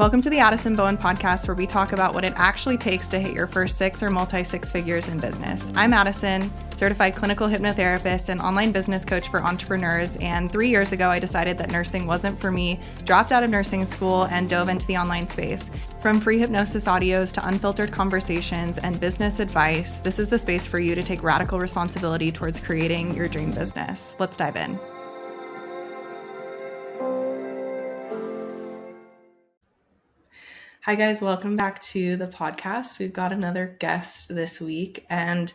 Welcome to the Addison Bowen podcast, where we talk about what it actually takes to hit your first six or multi-six figures in business. I'm Addison, certified clinical hypnotherapist and online business coach for entrepreneurs. And 3 years ago, I decided that nursing wasn't for me, dropped out of nursing school, and dove into the online space. From free hypnosis audios to unfiltered conversations and business advice, this is the space for you to take radical responsibility towards creating your dream business. Let's dive in. Hi guys, welcome back to the podcast. We've got another guest this week, and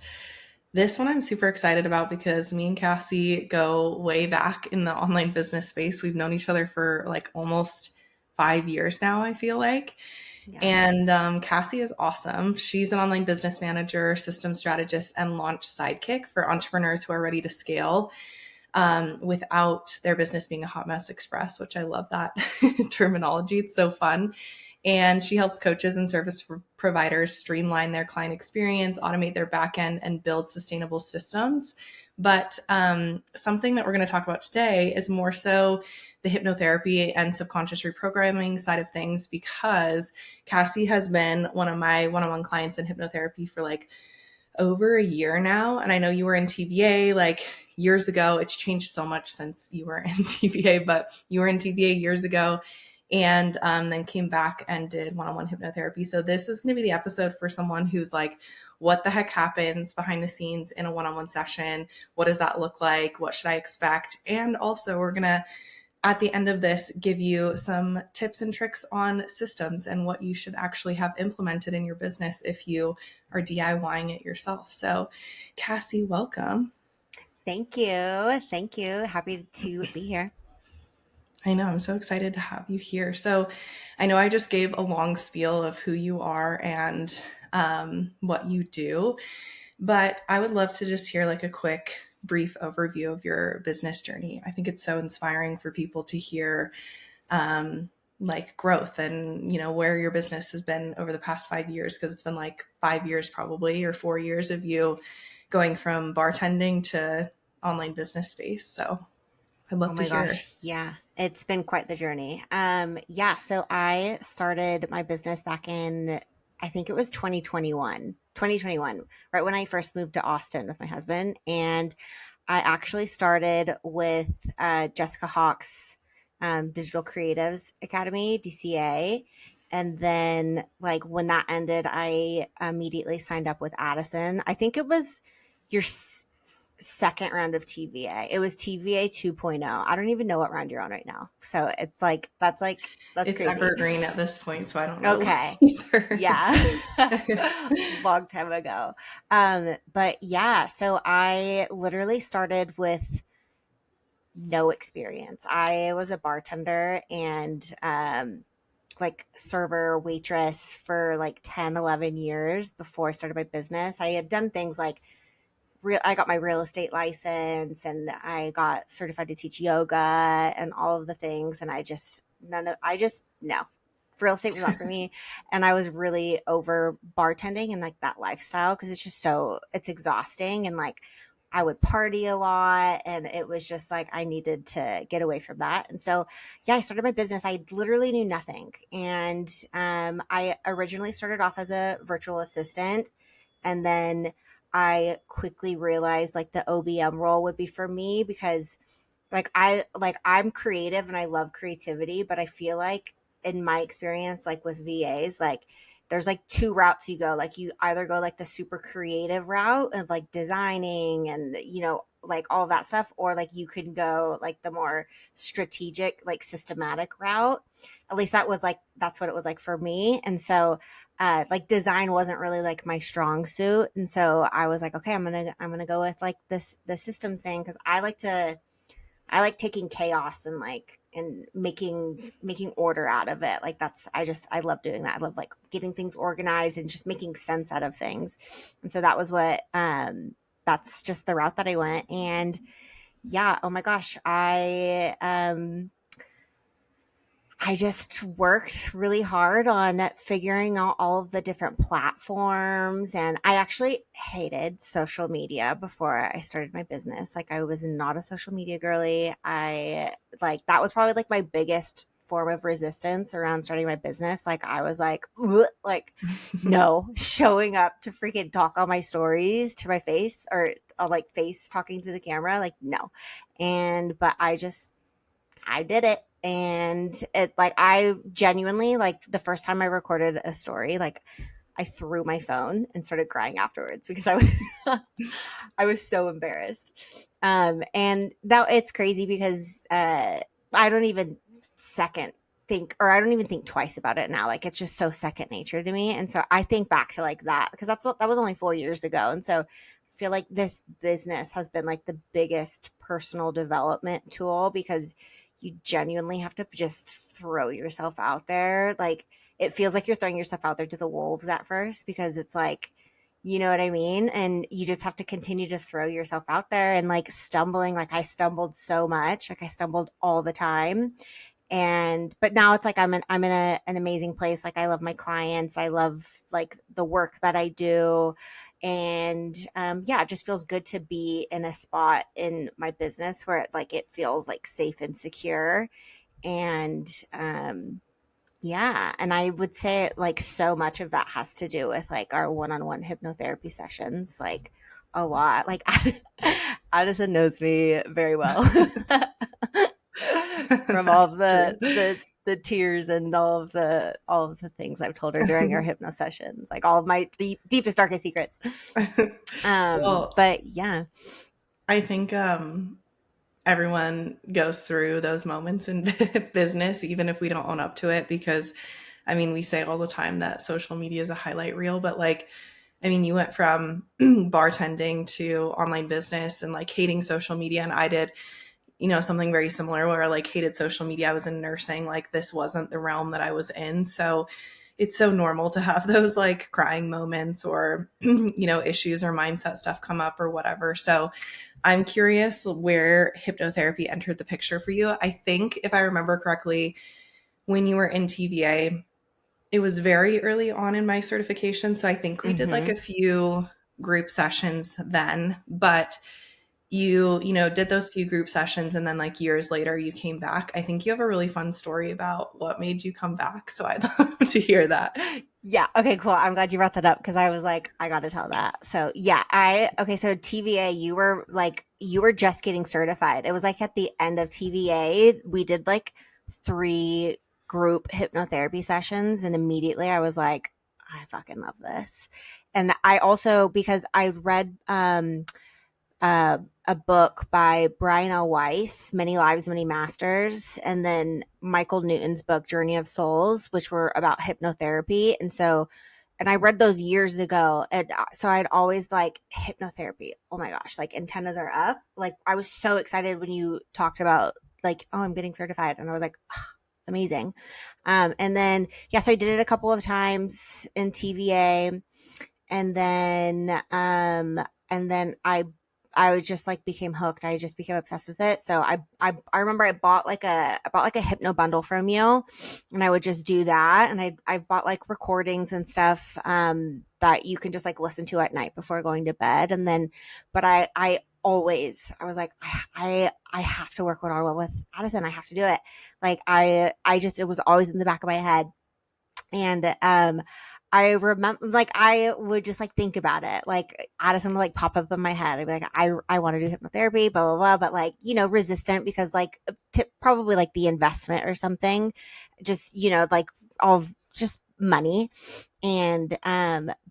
this one I'm super excited about because me and Cassie go way back in the online business space. We've known each other for like almost 5 years now, I feel like. Yeah. And Cassie is awesome. She's an online business manager, system strategist, and launch sidekick for entrepreneurs who are ready to scale without their business being a hot mess express, which I love that terminology. It's so fun. And she helps coaches and service providers streamline their client experience, automate their backend, and build sustainable systems. But something that we're going to talk about today is more so the hypnotherapy and subconscious reprogramming side of things, because Cassie has been one of my one-on-one clients in hypnotherapy for like over a year now. And I know you were in TVA like years ago. It's changed so much since you were in TVA, but you were in TVA years ago. And then came back and did one-on-one hypnotherapy. So this is going to be the episode for someone who's like, what the heck happens behind the scenes in a one-on-one session? What does that look like? What should I expect? And also we're going to, at the end of this, give you some tips and tricks on systems and what you should actually have implemented in your business if you are DIYing it yourself. So Cassie, welcome. Thank you. Thank you. Happy to be here. I know. I'm so excited to have you here. So I know I just gave a long spiel of who you are and what you do, but I would love to just hear like a quick, brief overview of your business journey. I think it's so inspiring for people to hear like growth and, you know, where your business has been over the past 5 years, because it's been like 5 years probably, or 4 years of you going from bartending to online business space. So I'd love to hear. Gosh. Yeah, it's been quite the journey. So I started my business back in, I think it was 2021, right when I first moved to Austin with my husband. And I actually started with Jessica Hawk's Digital Creatives Academy, DCA. And then like when that ended, I immediately signed up with Addison. I think it was your second round of TVA. It was TVA 2.0. I don't even know what round you're on right now. So it's like, that's it's crazy. Evergreen at this point. So I don't know. Okay. Either. Yeah. Long time ago. But yeah, so I literally started with no experience. I was a bartender and, like server, waitress for like 10, 11 years before I started my business. I had done things like I got my real estate license and I got certified to teach yoga and all of the things. And no, real estate was not for me. And I was really over bartending and like that lifestyle, because it's exhausting. And like I would party a lot and it was just like, I needed to get away from that. And so, yeah, I started my business. I literally knew nothing. And I originally started off as a virtual assistant, and then I quickly realized like the OBM role would be for me, because I'm creative and I love creativity, but I feel like in my experience, like with VAs, like there's like two routes you go. Like you either go like the super creative route of like designing and, you know, like all of that stuff, or like you can go like the more strategic, like systematic route. At least that's what it was like for me. And so like design wasn't really like my strong suit. And so I was like, okay, I'm going to go with like the systems thing. 'Cause I like taking chaos and like, and making order out of it. Like I love doing that. I love like getting things organized and just making sense out of things. And so that was that's just the route that I went. And yeah, oh my gosh, I just worked really hard on figuring out all of the different platforms. And I actually hated social media before I started my business. Like I was not a social media girly. That was probably like my biggest form of resistance around starting my business. Like I was like, ugh, like, no, showing up to freaking talk on my stories to my face or like face talking to the camera, like no. But I did it. And it like, I genuinely, like the first time I recorded a story, like I threw my phone and started crying afterwards because I was I was so embarrassed. And now it's crazy because I don't even second think, or I don't even think twice about it now. Like it's just so second nature to me. And so I think back to like that because that was only 4 years ago. And so I feel like this business has been like the biggest personal development tool because you genuinely have to just throw yourself out there. Like it feels like you're throwing yourself out there to the wolves at first because it's like, you know what I mean? And you just have to continue to throw yourself out there and like stumbling. Like I stumbled so much, like I stumbled all the time. But now it's like I'm in an amazing place. Like I love my clients. I love like the work that I do. And yeah, it just feels good to be in a spot in my business where it feels like safe and secure. And yeah. And I would say like so much of that has to do with like our one-on-one hypnotherapy sessions, like a lot. Like Addison knows me very well from all of That's true. the tears and all of the things I've told her during our hypno sessions, like all of my deepest, darkest secrets. Well, But yeah. I think everyone goes through those moments in business, even if we don't own up to it, because I mean, we say all the time that social media is a highlight reel, but like, I mean, you went from bartending to online business and like hating social media. And I did, something very similar where I like hated social media. I was in nursing, like this wasn't the realm that I was in. So it's so normal to have those like crying moments or, issues or mindset stuff come up or whatever. So I'm curious where hypnotherapy entered the picture for you. I think if I remember correctly, when you were in TVA, it was very early on in my certification. So I think we did like Mm-hmm. a few group sessions then, but you did those few group sessions and then like years later you came back. I think you have a really fun story about what made you come back. So I'd love to hear that. Yeah. Okay, cool. I'm glad you brought that up because I was like, I got to tell that. So, yeah, okay. So, TVA, you were just getting certified. It was like at the end of TVA, we did like 3 group hypnotherapy sessions. And immediately I was like, I fucking love this. And I also, because I read, uh, a book by Brian L. Weiss, Many Lives, Many Masters, and then Michael Newton's book, Journey of Souls, which were about hypnotherapy. And I read those years ago. And so I'd always like hypnotherapy. Oh my gosh, like antennas are up. Like I was so excited when you talked about like, oh, I'm getting certified. And I was like, oh, amazing. And then, yeah, so I did it a couple of times in TVA. And then I was just like became hooked. I just became obsessed with it. So I remember I bought like a hypno bundle from you, and I would just do that. And I bought like recordings and stuff that you can just like listen to at night before going to bed. And then, but I was like, I have to work one-on-one with Addison. I have to do it. Like I just, it was always in the back of my head. And I remember like I would just like think about it. Like Addison would like pop up in my head. I'd be like, I want to do hypnotherapy, blah, blah, blah. But like, resistant because like probably like the investment or something. Just, like all just money. And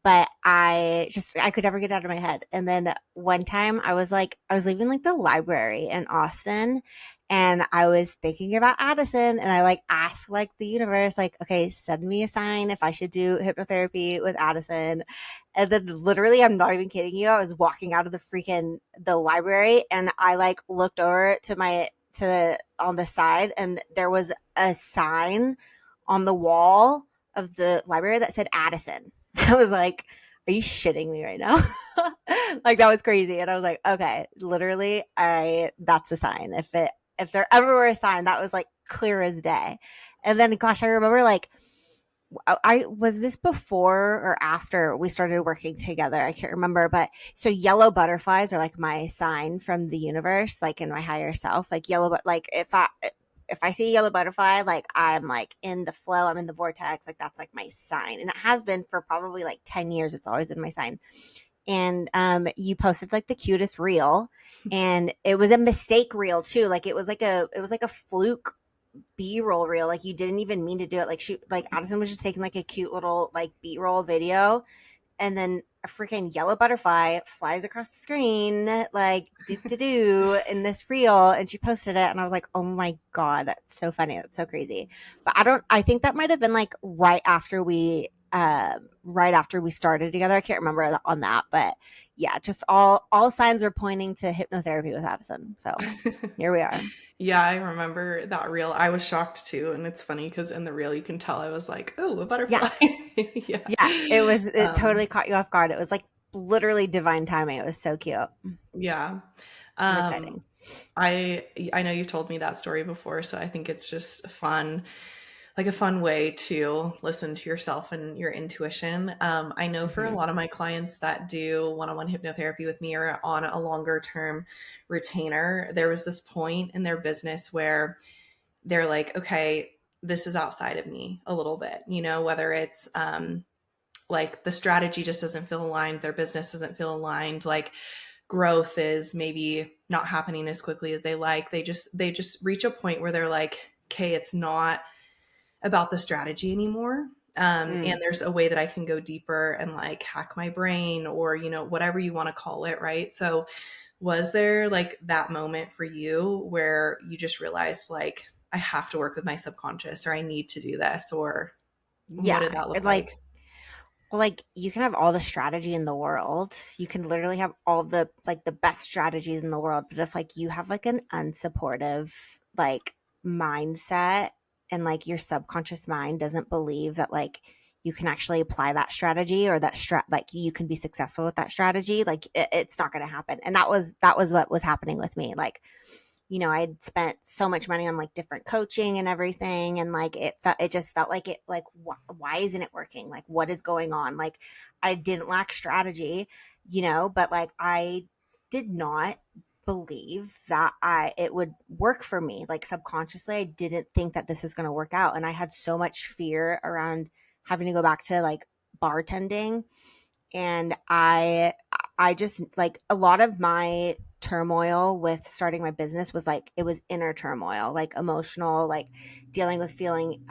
but I could never get out of my head. And then one time I was leaving like the library in Austin, and I was thinking about Addison, and I like asked like the universe, like, okay, send me a sign if I should do hypnotherapy with Addison. And then literally, I'm not even kidding you, I was walking out of the library, and I like looked over on the side, and there was a sign on the wall of the library that said Addison. I was like, are you shitting me right now? Like that was crazy. And I was like, okay, literally that's a sign. If there ever were a sign, that was like clear as day. And then gosh, I remember like I was this before or after we started working together. I can't remember, but so yellow butterflies are like my sign from the universe, like in my higher self, like yellow, but like if I see a yellow butterfly, like I'm like in the flow, I'm in the vortex, like that's like my sign. And it has been for probably like 10 years. It's always been my sign. And you posted like the cutest reel, and it was a mistake reel too. Like it was like a fluke B-roll reel. Like you didn't even mean to do it. Like Addison was just taking like a cute little like B-roll video, and then a freaking yellow butterfly flies across the screen like do do do in this reel, and she posted it, and I was like, oh my god, that's so funny, that's so crazy. But I think that might have been like right after we started together. I can't remember on that, but yeah, just all signs were pointing to hypnotherapy with Addison, so here we are. Yeah, I remember that reel. I was shocked too, and it's funny because in the reel you can tell I was like, "Oh, a Yeah, butterfly." Yeah. yeah, it Um, totally caught you off guard. It was like literally divine timing. It was so cute. It yeah. was Um, exciting. I know you've told me that story before, so I think it's just fun, like a fun way to listen to yourself and your intuition. I know for a Hmm. lot of my clients that do one-on-one hypnotherapy with me or on a longer term retainer, there was this point in their business where they're like, okay, this is outside of me a little bit, whether it's like the strategy just doesn't feel aligned, their business doesn't feel aligned, like growth is maybe not happening as quickly as they like. They just reach a point where they're like, okay, it's not about the strategy anymore. And Mm. there's a way that I can go deeper and like hack my brain or, whatever you want to call it. Right. So, was there like that moment for you where you just realized, like, I have to work with my subconscious or I need to do this? Or what Yeah, did that look it like? like well, like you can have all the strategy in the world. You can literally have all the like the best strategies in the world, but if like you have like an unsupportive like mindset, and like your subconscious mind doesn't believe that like you can actually apply that strategy, or like you can be successful with that strategy, like it's not going to happen. And that was what was happening with me. Like, I'd spent so much money on like different coaching and everything. And like, it just felt like why isn't it working? Like, what is going on? Like, I didn't lack strategy, but like, I did not believe that it would work for me. Like, subconsciously, I didn't think that this was going to work out. And I had so much fear around having to go back to like bartending. And I just like a lot of my turmoil with starting my business was like it was inner turmoil, like emotional, like dealing with feeling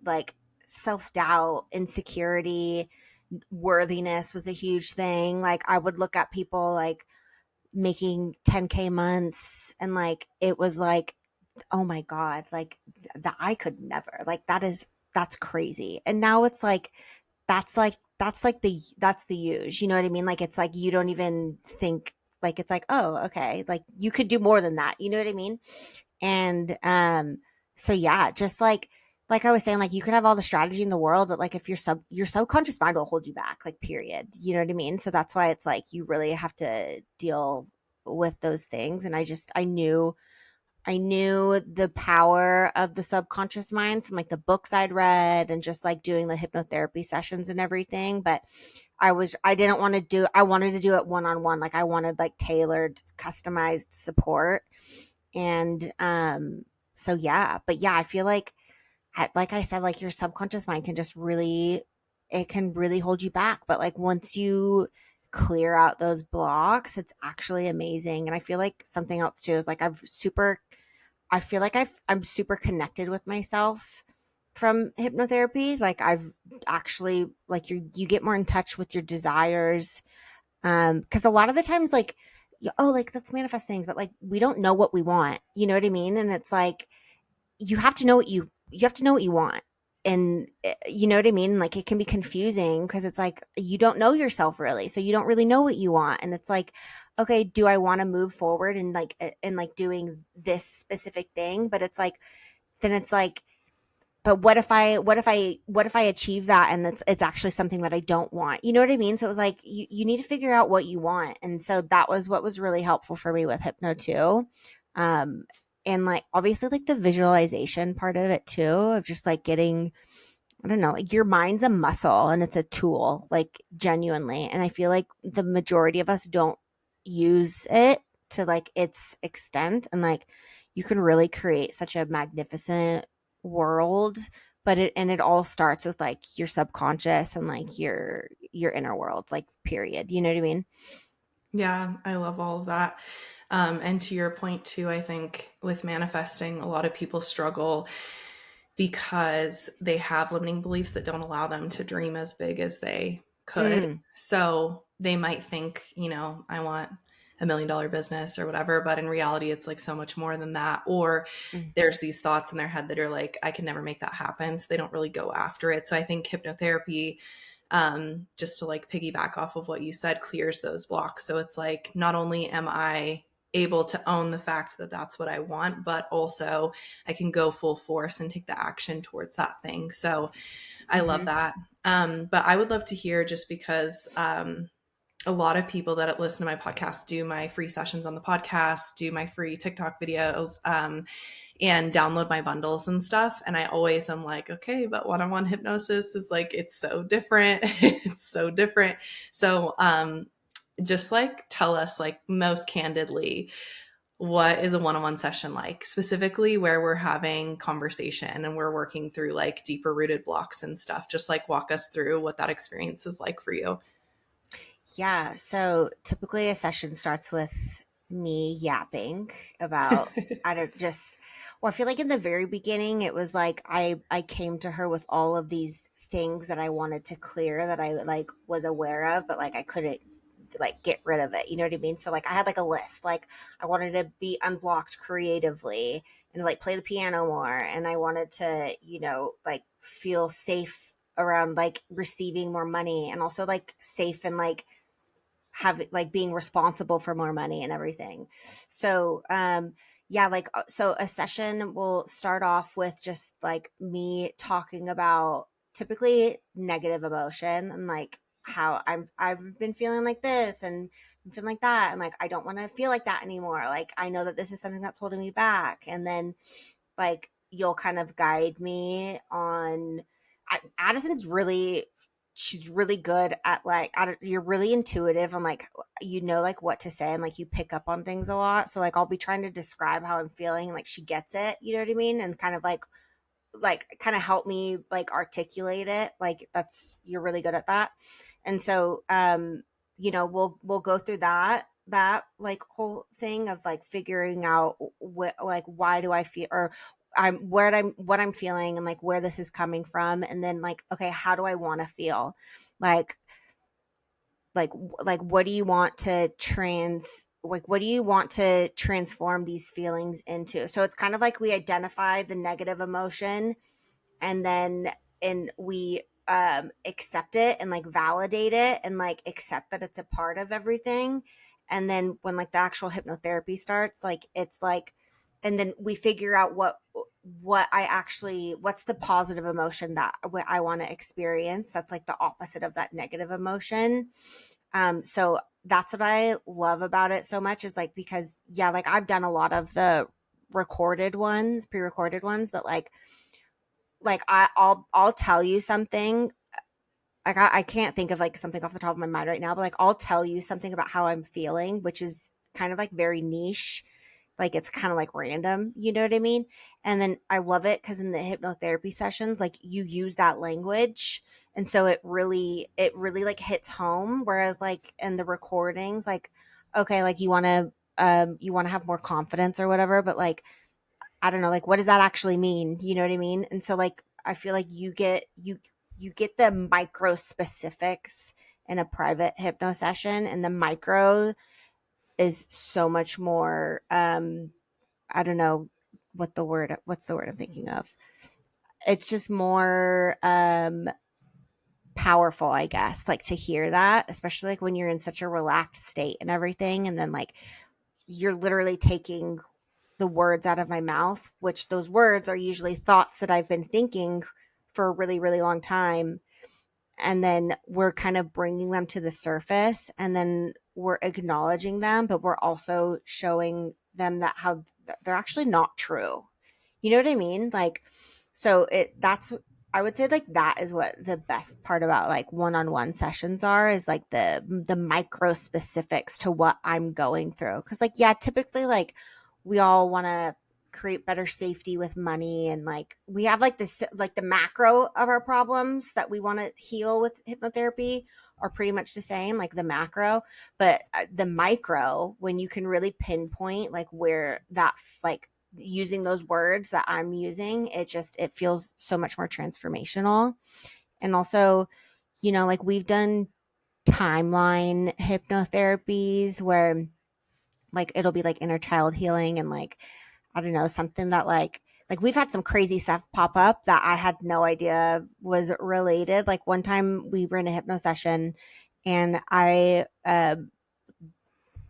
like self-doubt, insecurity, worthiness was a huge thing. Like I would look at people like making 10K months, and like it was like, oh my god, like that I could never. Like that's crazy. And now it's like that's the use. You know what I mean? Like it's like you don't even think, like it's like, oh, okay, like you could do more than that. You know what I mean? And so yeah, just like I was saying, like you can have all the strategy in the world, but like if your subconscious mind will hold you back, like period. You know what I mean? So that's why it's like you really have to deal with those things. And I knew the power of the subconscious mind from like the books I'd read and just like doing the hypnotherapy sessions and everything. But I didn't want to I wanted to do it one on one. Like I wanted like tailored, customized support. And so yeah, but yeah, I feel like I said, like your subconscious mind can just really, it can really hold you back. But like once you clear out those blocks, it's actually amazing. And I feel like something else too is like I feel like I'm super connected with myself from hypnotherapy. Like I've actually like you get more in touch with your desires. Because a lot of the times like oh, like let's manifest things, but like we don't know what we want. You know what I mean? And it's like you have to know you have to know what you want. And you know what I mean? Like it can be confusing because it's like you don't know yourself really. So you don't really know what you want. And it's like, okay, do I want to move forward and like doing this specific thing? But it's like then it's like, but what if I achieve that and it's actually something that I don't want? You know what I mean? So it was like you need to figure out what you want. And so that was what was really helpful for me with hypno too. Um and like obviously like the visualization part of it too, of just like getting, I don't know, like your mind's a muscle and it's a tool, like genuinely. And I feel like the majority of us don't use it to like its extent. And like you can really create such a magnificent world. But it all starts with like your subconscious and like your inner world, like period. You know what I mean? Yeah, I love all of that. And to your point too, I think with manifesting, a lot of people struggle because they have limiting beliefs that don't allow them to dream as big as they could. Mm, So they might think, I want $1 million business or whatever, but in reality, it's like so much more than that. Or mm, there's these thoughts in their head that are like, I can never make that happen. So they don't really go after it. So I think hypnotherapy, just to like piggyback off of what you said, clears those blocks. So it's like, not only am I able to own the fact that that's what I want, but also I can go full force and take the action towards that thing. So I love mm-hmm. that. But I would love to hear, just because a lot of people that listen to my podcast do my free sessions on the podcast, do my free TikTok videos, and download my bundles and stuff. And I always am like, okay, but one-on-one hypnosis is like, it's so different. It's so different. So just like tell us like most candidly, what is a one-on-one session like, specifically where we're having conversation and we're working through like deeper rooted blocks and stuff. Just like walk us through what that experience is like for you. Yeah. So typically a session starts with me yapping about, I don't just, well, I feel like in the very beginning, it was like I came to her with all of these things that I wanted to clear that I like was aware of, but like I couldn't like get rid of it. You know what I mean? So like I had like a list, like I wanted to be unblocked creatively and like play the piano more. And I wanted to, like feel safe around like receiving more money and also like safe and like have like being responsible for more money and everything. So yeah, like so a session will start off with just like me talking about typically negative emotion and like how I've been feeling like this and I'm feeling like that and like I don't want to feel like that anymore. Like I know that this is something that's holding me back. And then like you'll kind of guide me on Addison's really she's really good at like you're really intuitive and like like what to say and like you pick up on things a lot, so like I'll be trying to describe how I'm feeling, like she gets it, you know what I mean, and kind of like kind of help me like articulate it, like that's you're really good at that. And so we'll go through that like whole thing of like figuring out what like why do I feel or I'm what I'm feeling and like where this is coming from, and then like okay, how do I want to feel, like like what do you want to what do you want to transform these feelings into. So it's kind of like we identify the negative emotion and then and we accept it and like validate it and like accept that it's a part of everything. And then when like the actual hypnotherapy starts, like it's like, and then we figure out what I actually what's the positive emotion that I want to experience that's like the opposite of that negative emotion. So that's what I love about it so much, is like because yeah, like I've done a lot of the recorded ones, pre-recorded ones, but like I'll tell you something, like I can't think of like something off the top of my mind right now, but like I'll tell you something about how I'm feeling, which is kind of like very niche, like it's kind of like random, you know what I mean. And then I love it because in the hypnotherapy sessions like you use that language, and so it really like hits home, whereas like in the recordings, like okay, like you want to have more confidence or whatever, but like I don't know, like what does that actually mean? You know what I mean? And so like I feel like you get the micro specifics in a private hypno session, and the micro is so much more I don't know what's the word I'm thinking of. It's just more powerful, I guess, like to hear that, especially like when you're in such a relaxed state and everything, and then like you're literally taking the words out of my mouth, which those words are usually thoughts that I've been thinking for a really, really long time. And then we're kind of bringing them to the surface, and then we're acknowledging them, but we're also showing them that how they're actually not true. You know what I mean? Like, so that's, I would say like that is what the best part about like one-on-one sessions are, is like the micro specifics to what I'm going through. Cause like, yeah, typically like we all want to create better safety with money. And like we have like this, like the macro of our problems that we want to heal with hypnotherapy are pretty much the same, like the macro, but the micro, when you can really pinpoint like where that, like using those words that I'm using, it feels so much more transformational. And also, like we've done timeline hypnotherapies where like it'll be like inner child healing, and like I don't know, something that like we've had some crazy stuff pop up that I had no idea was related. Like one time we were in a hypno session, and I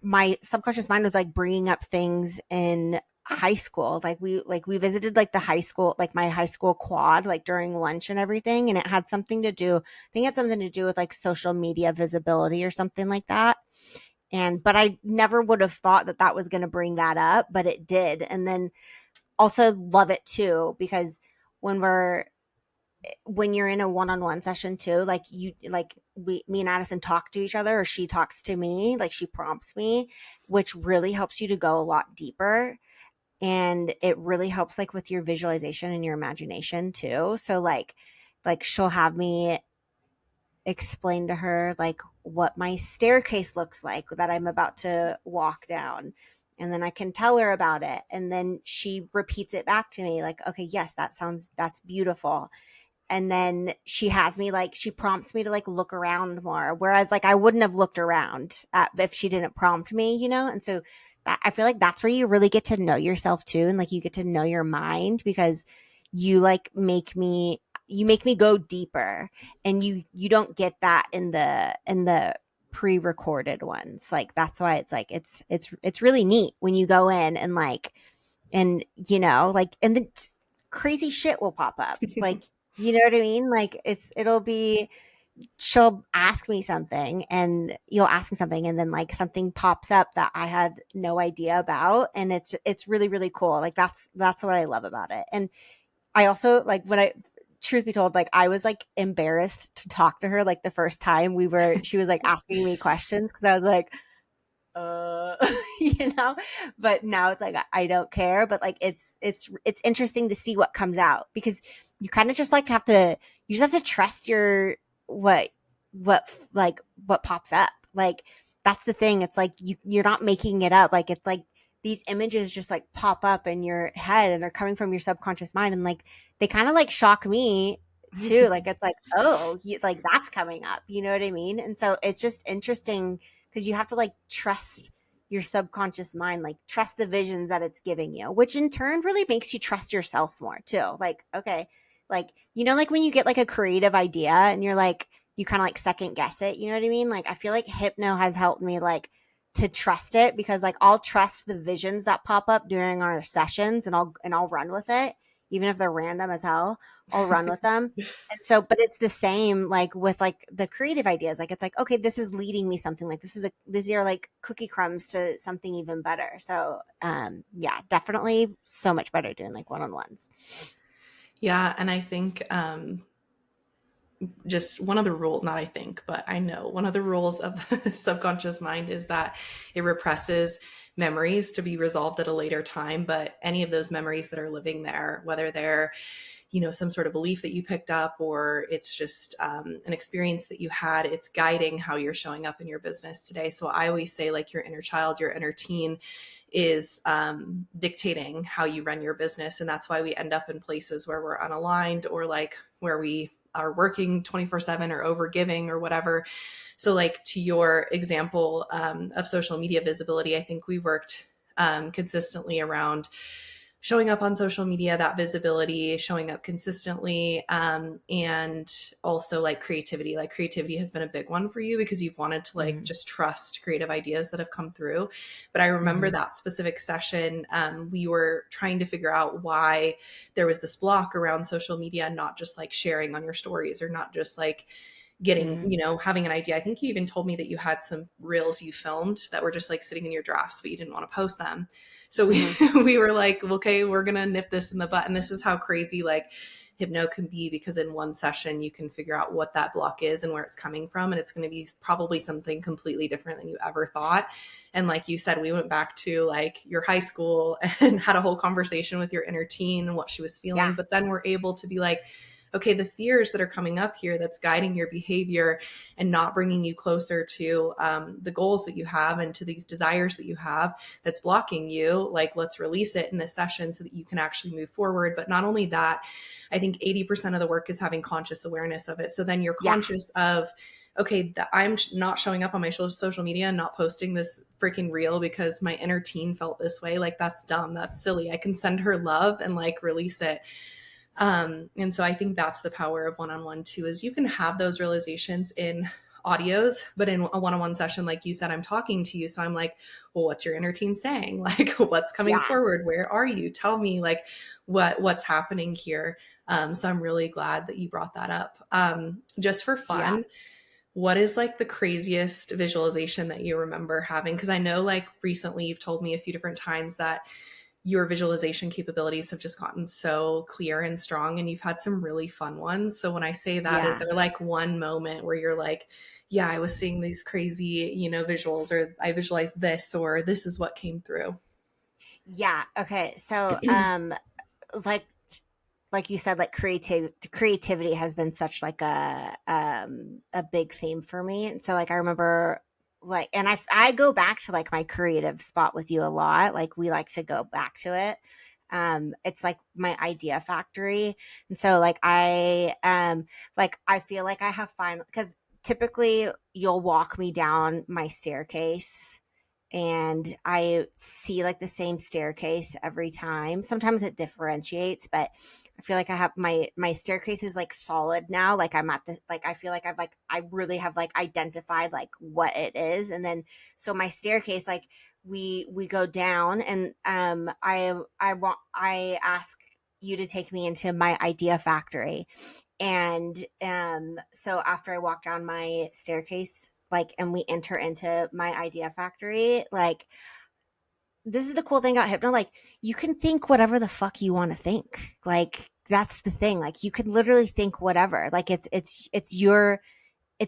my subconscious mind was like bringing up things in high school. Like we visited like the high school, like my high school quad, like during lunch and everything, and it had something to do, I think it had something to do with like social media visibility or something like that. And but I never would have thought that that was going to bring that up, but it did. And then also love it too, because when you're in a one-on-one session too, like me and Addison talk to each other, or she talks to me, like she prompts me, which really helps you to go a lot deeper. And it really helps like with your visualization and your imagination too. So like she'll have me explain to her like what my staircase looks like that I'm about to walk down. And then I can tell her about it. And then she repeats it back to me like, okay, yes, that's beautiful. And then she prompts me to like look around more. Whereas like I wouldn't have looked around if she didn't prompt me. And so that, I feel like that's where you really get to know yourself too. And like you get to know your mind, because you like you make me go deeper, and you don't get that in the pre-recorded ones. Like that's why it's like it's really neat when you go in and like, and like, and then crazy shit will pop up, like, you know what I mean? Like it'll be, she'll ask me something, and you'll ask me something, and then like something pops up that I had no idea about, and it's really really cool. Like that's what I love about it. And I also like, when I, truth be told, like I was like embarrassed to talk to her like the first time she was like asking me questions, because I was like, uh you know, but now it's like I don't care. But like it's interesting to see what comes out, because you kind of just like you just have to trust your what what pops up. Like that's the thing, it's like you're not making it up. Like it's like these images just like pop up in your head, and they're coming from your subconscious mind, and like they kind of like shock me too. Like it's like, oh, like that's coming up, you know what I mean? And so it's just interesting, because you have to like trust your subconscious mind, like trust the visions that it's giving you, which in turn really makes you trust yourself more too. Like, okay, like, like when you get like a creative idea and you're like, you kind of like second guess it, you know what I mean? Like, I feel like hypno has helped me like to trust it, because like I'll trust the visions that pop up during our sessions, and I'll run with it, even if they're random as hell. I'll run with them. And so, but it's the same like with like the creative ideas. Like it's like, okay, this is leading me something, like these are like cookie crumbs to something even better. So yeah, definitely so much better doing like one-on-ones. Yeah, and I think just one of the rules, not I think, but I know one of the rules of the subconscious mind is that it represses memories to be resolved at a later time. But any of those memories that are living there, whether they're, some sort of belief that you picked up, or it's just an experience that you had, it's guiding how you're showing up in your business today. So I always say like your inner child, your inner teen is dictating how you run your business. And that's why we end up in places where we're unaligned, or like where we are working 24/7 or over giving or whatever. So like to your example of social media visibility, I think we worked consistently around showing up on social media, that visibility, showing up consistently, and also like creativity. Like creativity has been a big one for you, because you've wanted to like just trust creative ideas that have come through. But I remember that specific session, we were trying to figure out why there was this block around social media, not just like sharing on your stories, or not just like getting, having an idea. I think you even told me that you had some reels you filmed that were just like sitting in your drafts, but you didn't want to post them. So we were like, okay, we're going to nip this in the butt. And this is how crazy like hypno can be, because in one session you can figure out what that block is and where it's coming from, and it's going to be probably something completely different than you ever thought. And like you said, we went back to like your high school and had a whole conversation with your inner teen and what she was feeling, Yeah. but then we're able to be like, okay, the fears that are coming up here that's guiding your behavior and not bringing you closer to the goals that you have and to these desires that you have, that's blocking you, like, let's release it in this session so that you can actually move forward. But not only that, I think 80% of the work is having conscious awareness of it. So then you're Yeah. conscious of, okay, that I'm not showing up on my social media and not posting this freaking reel because my inner teen felt this way. Like, that's dumb. That's silly. I can send her love and like release it. And so I think that's the power of one-on-one too, is you can have those realizations in audios, but in a one-on-one session, like you said, I'm talking to you. So I'm like, well, what's your inner teen saying? Like, what's coming Yeah. forward? Where are you? Tell me, like, what's happening here. So I'm really glad that you brought that up. Just for Yeah. fun, what is like the craziest visualization that you remember having? Because I know like recently you've told me a few different times that your visualization capabilities have just gotten so clear and strong, and you've had some really fun ones. So when I say that, is Yeah. there like one moment where you're like, yeah, I was seeing these crazy, visuals, or I visualized this, or this is what came through? Yeah. Okay. So, like like you said, like creativity has been such like a big theme for me. And so like I remember like, and I go back to like my creative spot with you a lot. Like we like to go back to it. It's like my idea factory. And so like I feel like I have fun because typically you'll walk me down my staircase and I see like the same staircase every time. Sometimes it differentiates, but I feel like I have my staircase is like solid now. Like I'm at the like I feel like I really have like identified like what it is. And then so my staircase, like we go down and I ask you to take me into my idea factory. And so after I walk down my staircase, like, and we enter into my idea factory, like, this is the cool thing about hypno. Like, you can think whatever the fuck you want to think. Like, that's the thing. Like, you can literally think whatever. Like, it's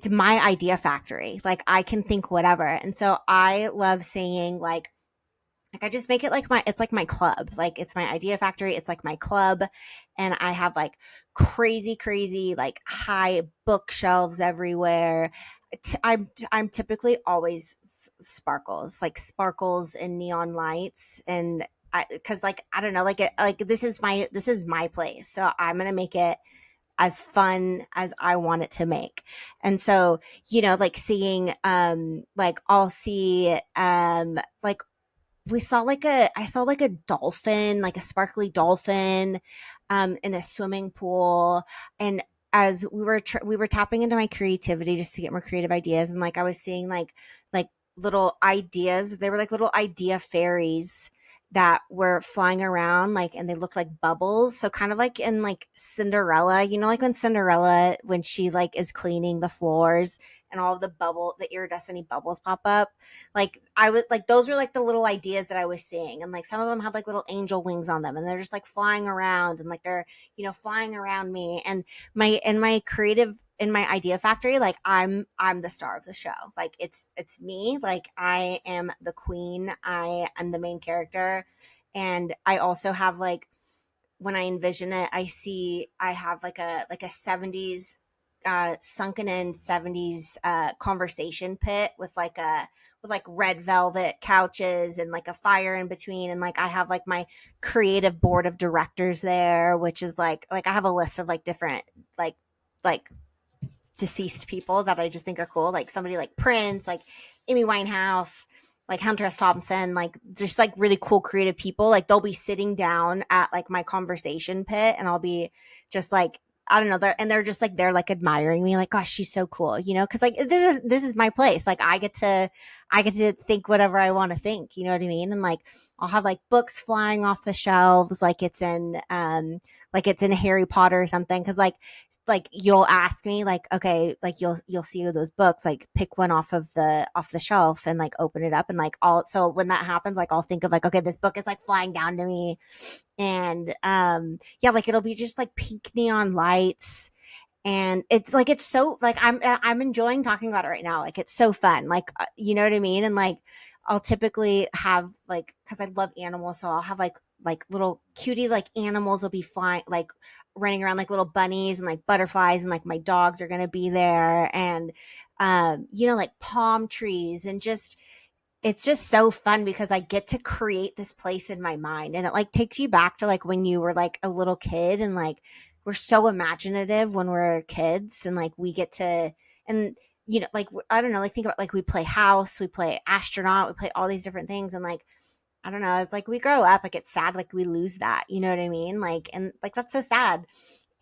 my idea factory. Like, I can think whatever. And so I love saying, like I just make it like it's like my club. Like it's my idea factory. It's like my club. And I have like crazy, like high bookshelves everywhere. I'm typically always sparkles and neon lights. And cause like, I don't know, like this is my place. So I'm going to make it as fun as I want it to make. And so, like seeing, like I'll see, like I saw like a dolphin, like a sparkly dolphin, in a swimming pool. And as we were tapping into my creativity just to get more creative ideas. And like, I was seeing like little ideas. They were like little idea fairies that were flying around, like, and they looked like bubbles. So kind of like in like Cinderella, like when Cinderella, when she like is cleaning the floors and all of the iridescent bubbles pop up. Like I was like, those were like the little ideas that I was seeing. And like some of them had like little angel wings on them and they're just like flying around and like they're, flying around me. And my creative, in my idea factory, like I'm the star of the show. Like it's me. Like I am the queen. I am the main character. And I also have like, when I envision it, I have like a 70s sunken in 70s conversation pit with like red velvet couches and like a fire in between. And like I have like my creative board of directors there, which is like I have a list of like different like deceased people that I just think are cool, like somebody like Prince, like Amy Winehouse, like Hunter S. Thompson, like just like really cool creative people. Like they'll be sitting down at like my conversation pit and I'll be just like, I don't know, they're just like, they're like admiring me, like, gosh, she's so cool, because like this is my place. Like I get to think whatever I want to think. You know what I mean? And like, I'll have like books flying off the shelves, like it's in Harry Potter or something. Cause like you'll ask me like, okay, like you'll see those books, like pick one off the shelf and like open it up. And like so when that happens, like I'll think of like, okay, this book is like flying down to me. And yeah, like it'll be just like pink neon lights, and it's like it's so like I'm enjoying talking about it right now. Like it's so fun. Like you know what I mean? And like I'll typically have like, because I love animals, so I'll have like little cutie like animals will be flying, like running around, like little bunnies and like butterflies, and like my dogs are gonna be there, and you know, like palm trees, and just it's just so fun because I get to create this place in my mind, and it like takes you back to like when you were like a little kid, and like we're so imaginative when we're kids, and like we get to, and you know, like I don't know, like think about like we play house, we play astronaut, we play all these different things, and like I don't know, it's like we grow up, like it's sad, like we lose that, you know what I mean? Like, and like that's so sad.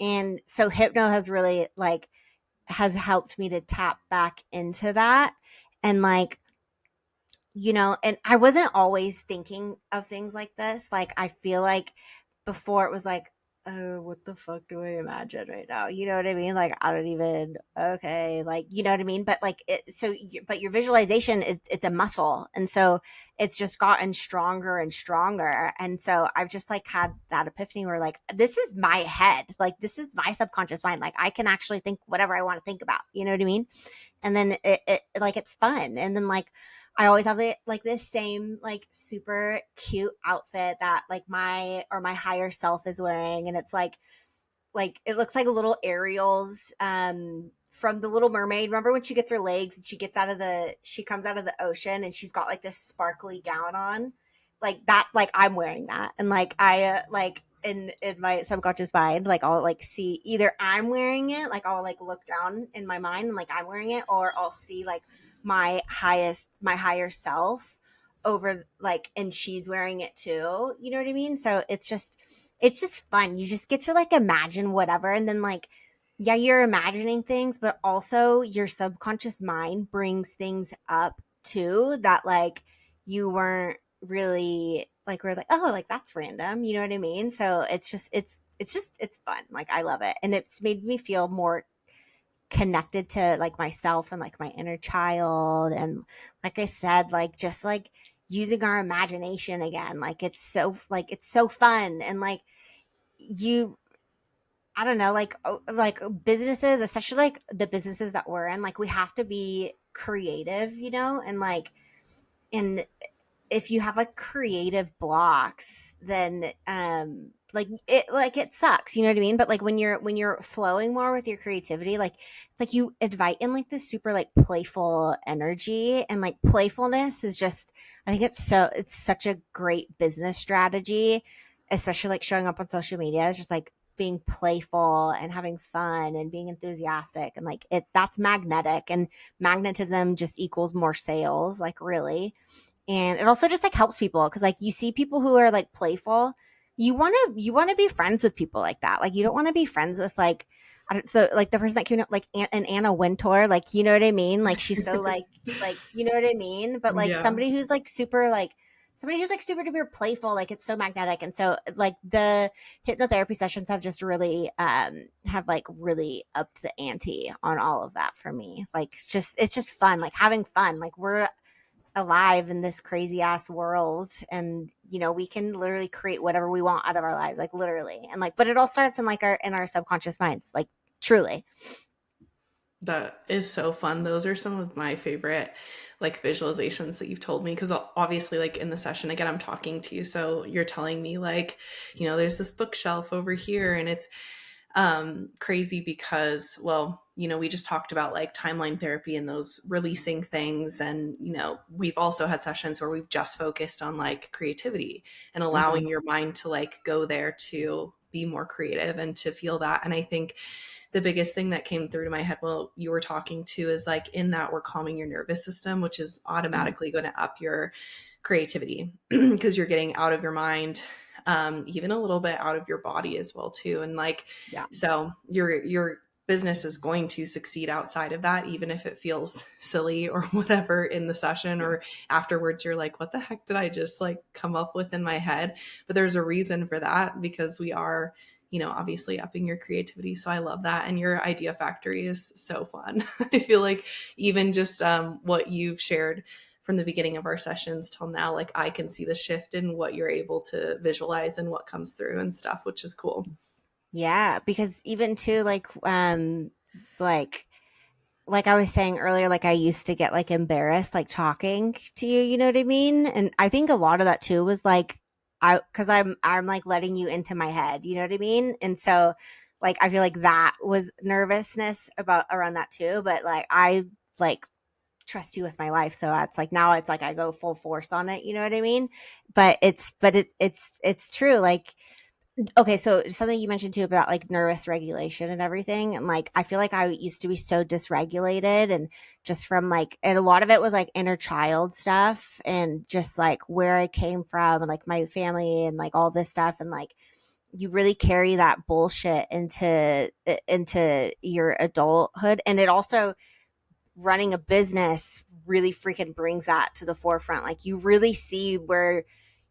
And so hypno has really like has helped me to tap back into that, and like, you know, and I wasn't always thinking of things like this. Like, I feel like before it was like, oh, what the fuck do I imagine right now? You know what I mean? Like, I don't even, okay, like, you know what I mean? But like, but your visualization, it's a muscle. And so it's just gotten stronger and stronger. And so I've just like had that epiphany where like, this is my head. Like, this is my subconscious mind. Like, I can actually think whatever I want to think about. You know what I mean? And then it like it's fun. And then like I always have like this same like super cute outfit that like my higher self is wearing, and it's like it looks like little Ariels from the Little Mermaid. Remember when she gets her legs and she comes out of the ocean and she's got like this sparkly gown on, like that, like I'm wearing that, and like I like in my subconscious mind, like I'll like see either I'm wearing it, like I'll like look down in my mind and like I'm wearing it, or I'll see like my higher self over like, and she's wearing it too, you know what I mean? So it's just fun. You just get to like imagine whatever, and then like, yeah, you're imagining things, but also your subconscious mind brings things up too that like you weren't really like, we're like, oh, like that's random, you know what I mean? So it's fun. Like I love it, and it's made me feel more connected to like myself and like my inner child, and like I said, like just like using our imagination again. Like it's so fun, and like you, I don't know, like businesses, especially like the businesses that we're in, like we have to be creative, you know, and like, and if you have like creative blocks, then like it sucks, you know what I mean? But like when you're flowing more with your creativity, like it's like you invite in like this super like playful energy, and like playfulness is just, I think it's such a great business strategy, especially like showing up on social media. It's just like being playful and having fun and being enthusiastic, and like that's magnetic, and magnetism just equals more sales, like really. And it also just like helps people, because like you see people who are like playful, you want to be friends with people like that. Like you don't want to be friends with like, I don't, so like the person that came up like an Anna Wintour, like you know what I mean, like she's so like you know what I mean, but like Yeah. somebody who's like super duper playful, like it's so magnetic. And so like the hypnotherapy sessions have just really have like really upped the ante on all of that for me. Like it's just fun, like having fun, like we're alive in this crazy ass world, and you know we can literally create whatever we want out of our lives, like literally. And like, but it all starts in like our subconscious minds, like truly. That is so fun. Those are some of my favorite like visualizations that you've told me, because obviously like in the session again I'm talking to you, so you're telling me like, there's this bookshelf over here, and it's crazy because, well, we just talked about like timeline therapy and those releasing things. And, we've also had sessions where we've just focused on like creativity and Mm-hmm. allowing your mind to like go there to be more creative and to feel that. And I think the biggest thing that came through to my head while you were talking to is like, in that we're calming your nervous system, which is automatically going to up your creativity because you're getting out of your mind, even a little bit out of your body as well too. And like, Yeah. so you're business is going to succeed outside of that, even if it feels silly or whatever in the session, or afterwards you're like, what the heck did I just like come up with in my head? But there's a reason for that, because we are, obviously upping your creativity. So I love that. And your idea factory is so fun. I feel like even just what you've shared from the beginning of our sessions till now, like I can see the shift in what you're able to visualize and what comes through and stuff, which is cool. Yeah, because even too, like like I was saying earlier, like I used to get like embarrassed like talking to you, you know what I mean? And I think a lot of that too was like cuz I'm like letting you into my head, you know what I mean? And so like I feel like that was nervousness about around that too, but like I like trust you with my life, so it's like now it's like I go full force on it, you know what I mean? But it's true, like okay, so something you mentioned too about like nervous regulation and everything. And like, I feel like I used to be so dysregulated and just from like, and a lot of it was like inner child stuff and just like where I came from and like my family and like all this stuff. And like, you really carry that bullshit into your adulthood. And it also, running a business really freaking brings that to the forefront. Like you really see where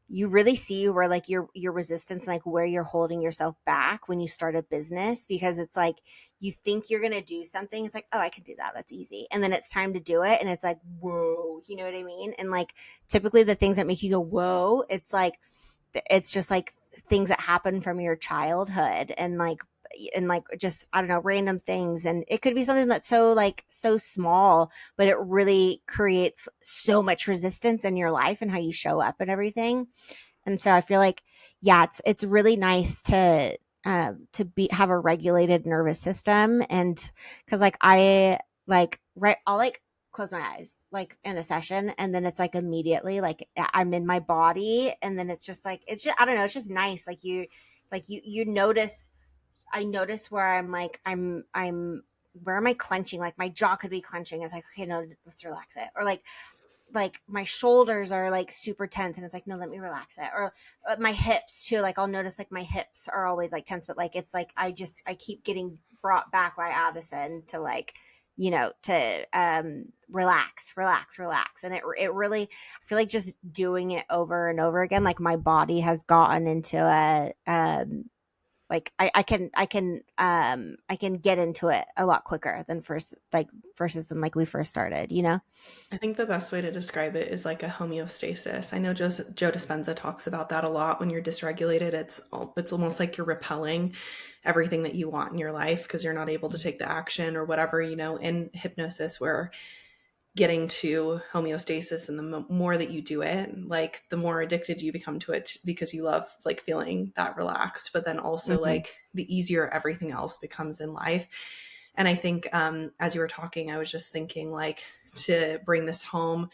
like your resistance and like where you're holding yourself back when you start a business, because it's like you think you're gonna do something, it's like, oh, I can do that, that's easy, and then it's time to do it and it's like, whoa, you know what I mean? And like typically the things that make you go whoa, it's just like things that happen from your childhood and like just I don't know, random things, and it could be something that's so small, but it really creates so much resistance in your life and how you show up and everything. And so I feel like, yeah, it's really nice to be have a regulated nervous system. And because like I like right I'll like close my eyes like in a session, and then it's like immediately like I'm in my body, and then it's just like it's just I don't know, it's just nice, like you notice. I notice where I'm where am I clenching? Like my jaw could be clenching. It's like, okay, no, let's relax it. Or like my shoulders are like super tense and it's like, no, let me relax it. Or my hips too, like I'll notice like my hips are always like tense, but like it's like I keep getting brought back by Addison to like, to relax. And it really, I feel like just doing it over and over again, like my body has gotten into like I can get into it a lot quicker than first, like versus when like we first started. I think the best way to describe it is like a homeostasis. I know Joe Dispenza talks about that a lot. When you're dysregulated, it's almost like you're repelling everything that you want in your life because you're not able to take the action or whatever, in hypnosis, where getting to homeostasis, and the more that you do it, like the more addicted you become to it because you love like feeling that relaxed, but then also Mm-hmm. like the easier everything else becomes in life. And I think as you were talking, I was just thinking like to bring this home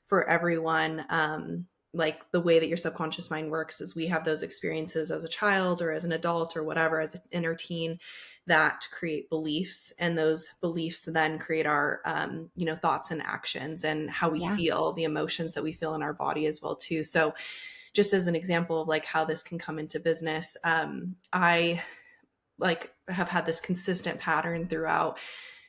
for everyone. Like the way that your subconscious mind works is we have those experiences as a child or as an adult or whatever, as an inner teen, that create beliefs, and those beliefs then create our thoughts and actions, and how we Yeah. feel, the emotions that we feel in our body as well too. So just as an example of like how this can come into business, I like have had this consistent pattern throughout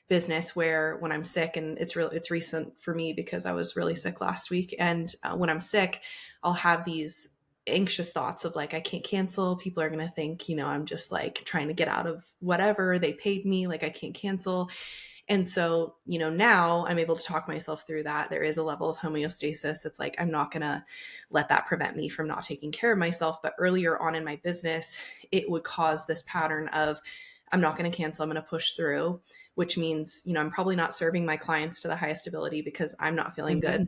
business where when I'm sick, and it's recent for me because I was really sick last week, and when I'm sick, I'll have these anxious thoughts of like, I can't cancel, people are going to think, I'm just like trying to get out of whatever they paid me, like I can't cancel. And so, now I'm able to talk myself through that. There is a level of homeostasis. It's like, I'm not going to let that prevent me from not taking care of myself. But earlier on in my business, it would cause this pattern of, I'm not going to cancel, I'm going to push through, which means, I'm probably not serving my clients to the highest ability because I'm not feeling Mm-hmm. good.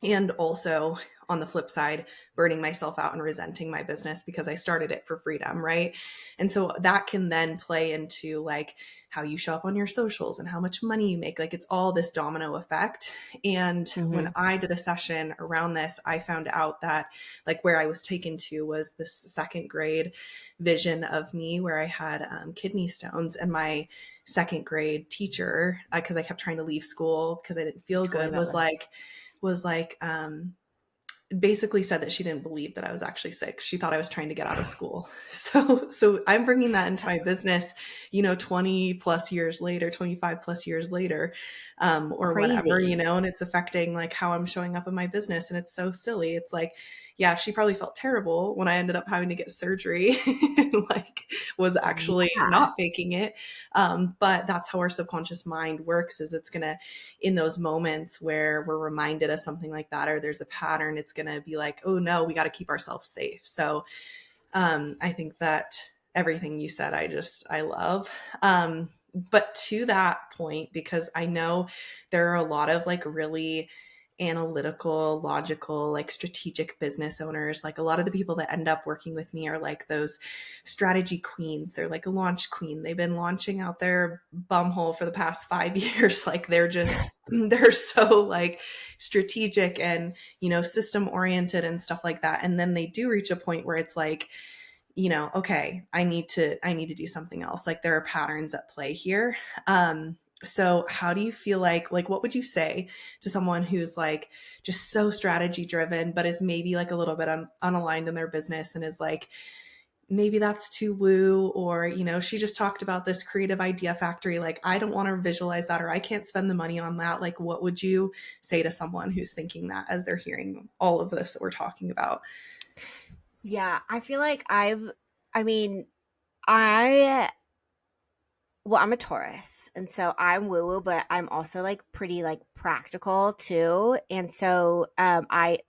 And also on the flip side, burning myself out and resenting my business because I started it for freedom, right? And so that can then play into like how you show up on your socials and how much money you make. Like it's all this domino effect. And when Mm-hmm. I did a session around this, I found out that like where I was taken to was this second grade vision of me where I had kidney stones, and my second grade teacher, because I kept trying to leave school because I didn't feel Told me good, about was this. like, was like, basically said that she didn't believe that I was actually sick. She thought I was trying to get out of school. So I'm bringing that into So my business, 20 plus years later, 25 plus years later, or whatever, crazy. and it's affecting like how I'm showing up in my business. And it's so silly. It's like, yeah, she probably felt terrible when I ended up having to get surgery, like was actually Yeah. not faking it. But that's how our subconscious mind works, is it's going to, in those moments where we're reminded of something like that, or there's a pattern, it's going to be like, oh no, we got to keep ourselves safe. So I think that everything you said, I love. But to that point, because I know there are a lot of like really analytical, logical, like strategic business owners. Like a lot of the people that end up working with me are like those strategy queens. They're like a launch queen. They've been launching out their bumhole for the past 5 years. Like they're so like strategic and, system oriented and stuff like that. And then they do reach a point where it's like, okay, I need to do something else. Like there are patterns at play here. So how do you feel like what would you say to someone who's like just so strategy driven, but is maybe like a little bit unaligned in their business and is like, maybe that's too woo, or, she just talked about this creative idea factory. Like, I don't want to visualize that, or I can't spend the money on that. Like, what would you say to someone who's thinking that as they're hearing all of this that we're talking about? Yeah, I feel like I mean, I well, I'm a Taurus, and so I'm woo woo, but I'm also like pretty like practical too. And so I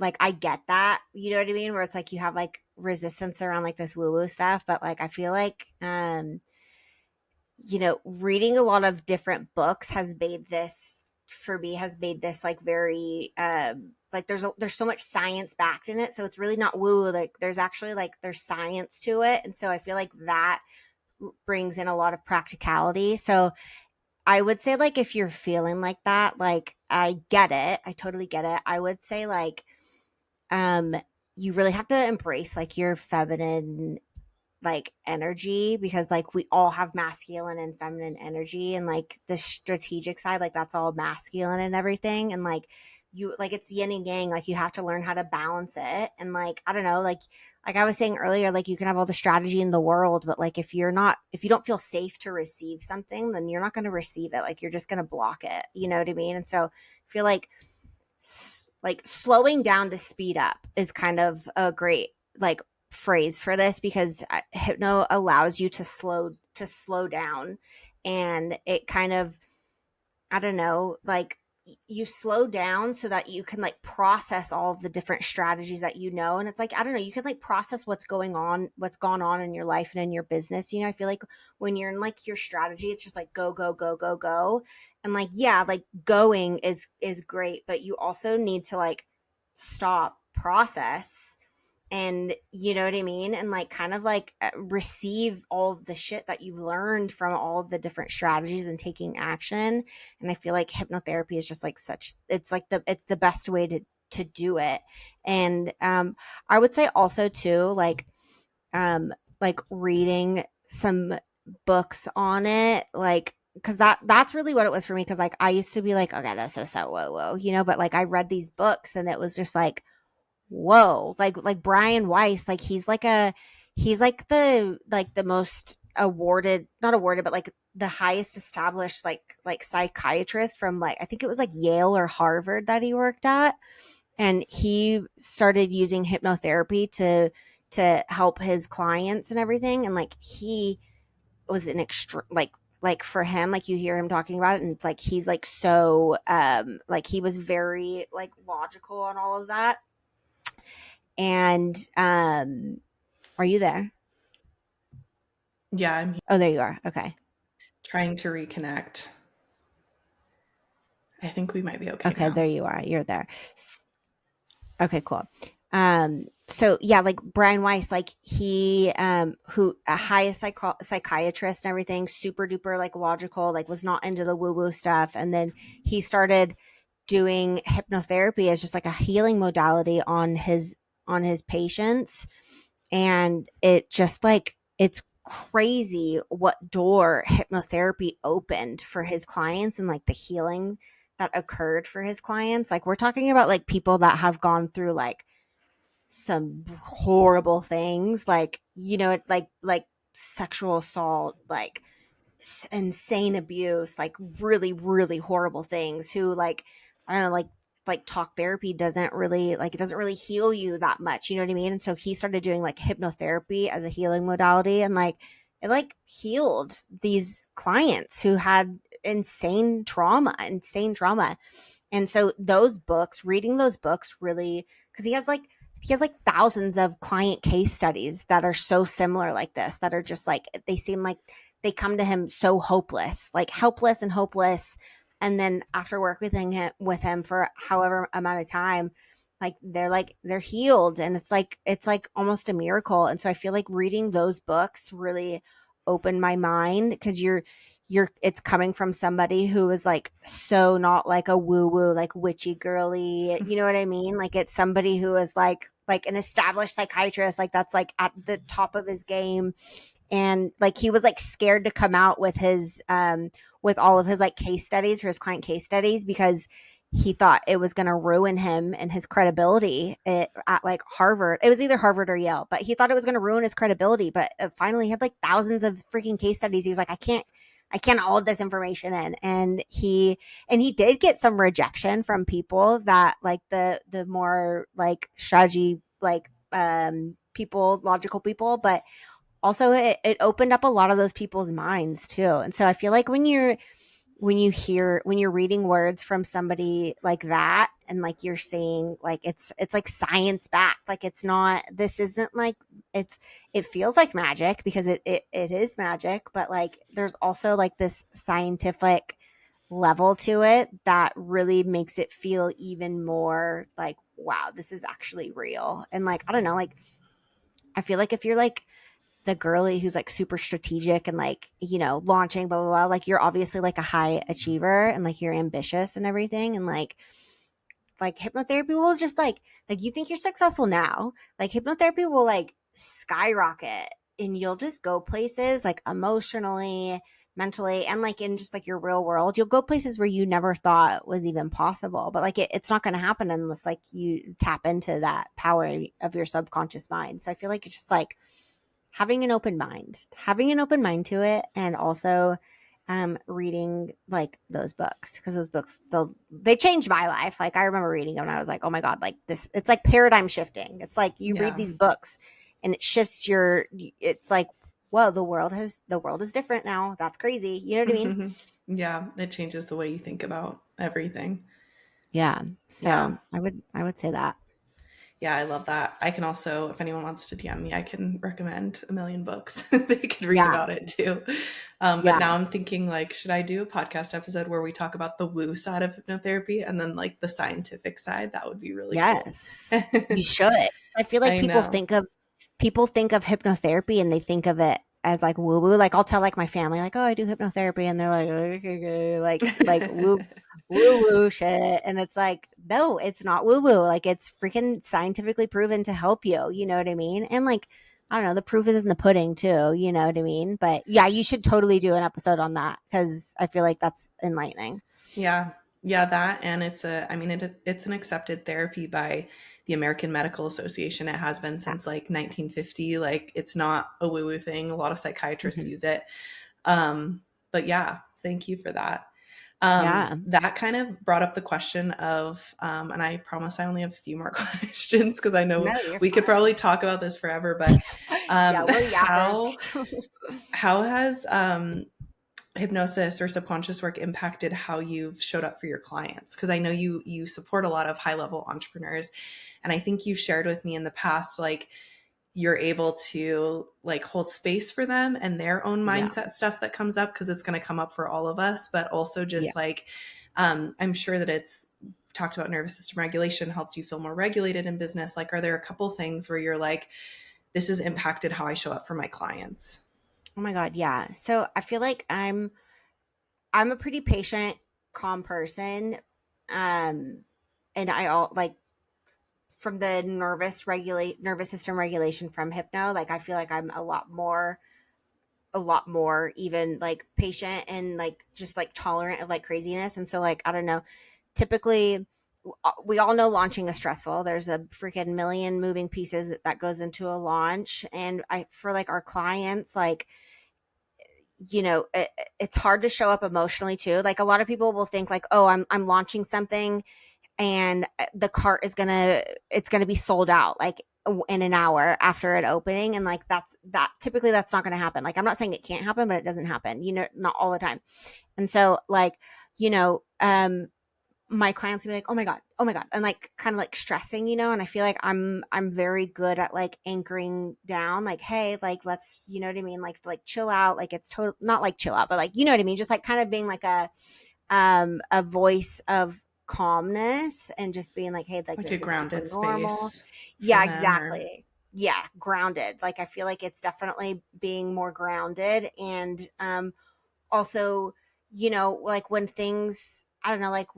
get that, you know what I mean? Where it's like you have like resistance around like this woo woo stuff, but like I feel like reading a lot of different books has made this for me has made this like very like there's so much science backed in it, so it's really not woo, like there's actually like there's science to it. And so I feel like that brings in a lot of practicality. So I would say like if you're feeling like that, like I get it. I totally get it. I would say like um you really have to embrace like your feminine like energy, because like we all have masculine and feminine energy, and like the strategic side, like that's all masculine and everything. And like you like it's yin and yang, like you have to learn how to balance it. And like I don't know, like I was saying earlier, like you can have all the strategy in the world, but like if you don't feel safe to receive something, then you're not going to receive it. Like you're just going to block it, you know what I mean? And so I feel like slowing down to speed up is kind of a great like phrase for this, because hypno allows you to slow down. And it kind of, I don't know, like you slow down so that you can like process all of the different strategies that and it's like I don't know, you can like process what's gone on in your life and in your business. I feel like when you're in like your strategy, it's just like go go go go go. And like yeah, like going is great, but you also need to like stop, process, and you know what I mean, and like kind of like receive all of the shit that you've learned from all of the different strategies and taking action. And I feel like hypnotherapy is just like it's the best way to do it. And I would say also too like reading some books on it, like because that's really what it was for me, because like I used to be like, okay, this is so whoa whoa, but like I read these books and it was just like whoa, like Brian Weiss, like he's like the most awarded, not awarded, but like the highest established like psychiatrist from like I think it was like Yale or Harvard that he worked at. And he started using hypnotherapy to help his clients and everything. And like he was an extra like for him, like you hear him talking about it and it's like he's like so like he was very like logical on all of that. And are you there? Yeah, I'm Oh, there you are. Okay. trying to reconnect. I think we might be okay Okay, now. there you are. You're there. Okay, cool. So yeah, like Brian Weiss, like he who a highest psychiatrist and everything, super duper like logical, like was not into the woo woo stuff. And then he started doing hypnotherapy as just like a healing modality on his patients. And it just like it's crazy what door hypnotherapy opened for his clients, and like the healing that occurred for his clients. Like we're talking about like people that have gone through like some horrible things, like, like sexual assault, like insane abuse, like really, really horrible things, who, like, I don't know, like talk therapy doesn't really, like, it doesn't really heal you that much. You know what I mean? And so he started doing like hypnotherapy as a healing modality, and like it like healed these clients who had insane trauma. And so those books, reading those books really, because he has like thousands of client case studies that are so similar like this, that are just like, they seem like they come to him so hopeless, like helpless and hopeless. And then after working with him for however amount of time, like they're healed, and it's like almost a miracle. And so I feel like reading those books really opened my mind, because it's coming from somebody who is like so not like a woo woo, like witchy girly, you know what I mean? Like it's somebody who is like an established psychiatrist, like that's like at the top of his game. And like he was like scared to come out with all of his like case studies, for his client case studies, because he thought it was going to ruin him and his credibility at like Harvard. It was either Harvard or Yale, but he thought it was going to ruin his credibility. But finally, he had like thousands of freaking case studies. He was like, I can't hold this information in. And he did get some rejection from people that like the more like strategy, like people, logical people, but also it opened up a lot of those people's minds too. And so I feel like when you're reading words from somebody like that, and like you're seeing like it's like science backed, like it's not, this isn't like, it feels like magic, because it is magic, but like there's also like this scientific level to it that really makes it feel even more like, wow, this is actually real. And like, I don't know, like I feel like if you're like the girly who's like super strategic and like, launching, blah, blah, blah, like you're obviously like a high achiever, and like you're ambitious and everything. And like hypnotherapy will just like you think you're successful now, like hypnotherapy will like skyrocket, and you'll just go places like emotionally, mentally, and like in just like your real world, you'll go places where you never thought was even possible. But like it's not going to happen unless like you tap into that power of your subconscious mind. So I feel like it's just like having an open mind to it, and also reading like those books, because those books, they changed my life. Like I remember reading them and I was like, oh my god, like this, it's like paradigm shifting. It's like you read Yeah. these books and it shifts it's like, whoa, the world is different now. That's crazy. You know what I mean? Yeah, it changes the way you think about everything. Yeah. Yeah. So I would say that. Yeah, I love that. I can also, if anyone wants to DM me, I can recommend a million books. They could read Yeah. about it too. But Yeah. now I'm thinking, like, should I do a podcast episode where we talk about the woo side of hypnotherapy and then like the scientific side? That would be really cool. Yes. You should. I feel like I know. people think of hypnotherapy and they think of it as like woo woo. Like I'll tell like my family like, oh, I do hypnotherapy, and they're like, okay, like woo woo shit. And it's like, no, it's not woo woo. Like it's freaking scientifically proven to help you. You know what I mean? And like, I don't know, the proof is in the pudding too. You know what I mean? But yeah, you should totally do an episode on that, because I feel like that's enlightening. Yeah. Yeah, that, and I mean it's an accepted therapy by the American Medical Association. It has been Yeah. since like 1950. Like it's not a woo-woo thing. A lot of psychiatrists Mhm. use it. But yeah, thank you for that. Yeah. That kind of brought up the question of, and I promise I only have a few more questions because I know No, you're we could fine. probably talk about this forever, but Yeah, we're yappers. how has hypnosis or subconscious work impacted how you've showed up for your clients? Because I know you support a lot of high level entrepreneurs, and I think you've shared with me in the past, like you're able to like hold space for them and their own Yeah. mindset stuff that comes up, because it's going to come up for all of us, but also Yeah. just like I'm sure that it's talked about nervous system regulation, helped you feel more regulated in business. Like are there a couple things where you're like, this has impacted how I show up for my clients? Oh my god, yeah. So I feel like I'm a pretty patient, calm person. Um and I all like, from the nervous system regulation from hypno, like I feel like I'm a lot more even like patient and like just like tolerant of like craziness. And so like, I don't know, typically we all know launching is stressful. There's a freaking million moving pieces that goes into a launch. And for like our clients, like, it's hard to show up emotionally too. Like a lot of people will think like, oh, I'm launching something and the cart it's gonna be sold out like in an hour after an opening. And like typically that's not gonna happen. Like I'm not saying it can't happen, but it doesn't happen, not all the time. And so like, you know, my clients will be like, oh my God. And like kind of like stressing, and I feel like I'm very good at like anchoring down, like, hey, like, let's, you know what I mean? Like chill out. Like it's total, not like chill out, but like, you know what I mean? Just like kind of being like a voice of calmness and just being like, hey, like Like a this is super grounded normal. space for Yeah, them, or exactly. Yeah, grounded. Like I feel like it's definitely being more grounded. And also, like when things, I don't know, like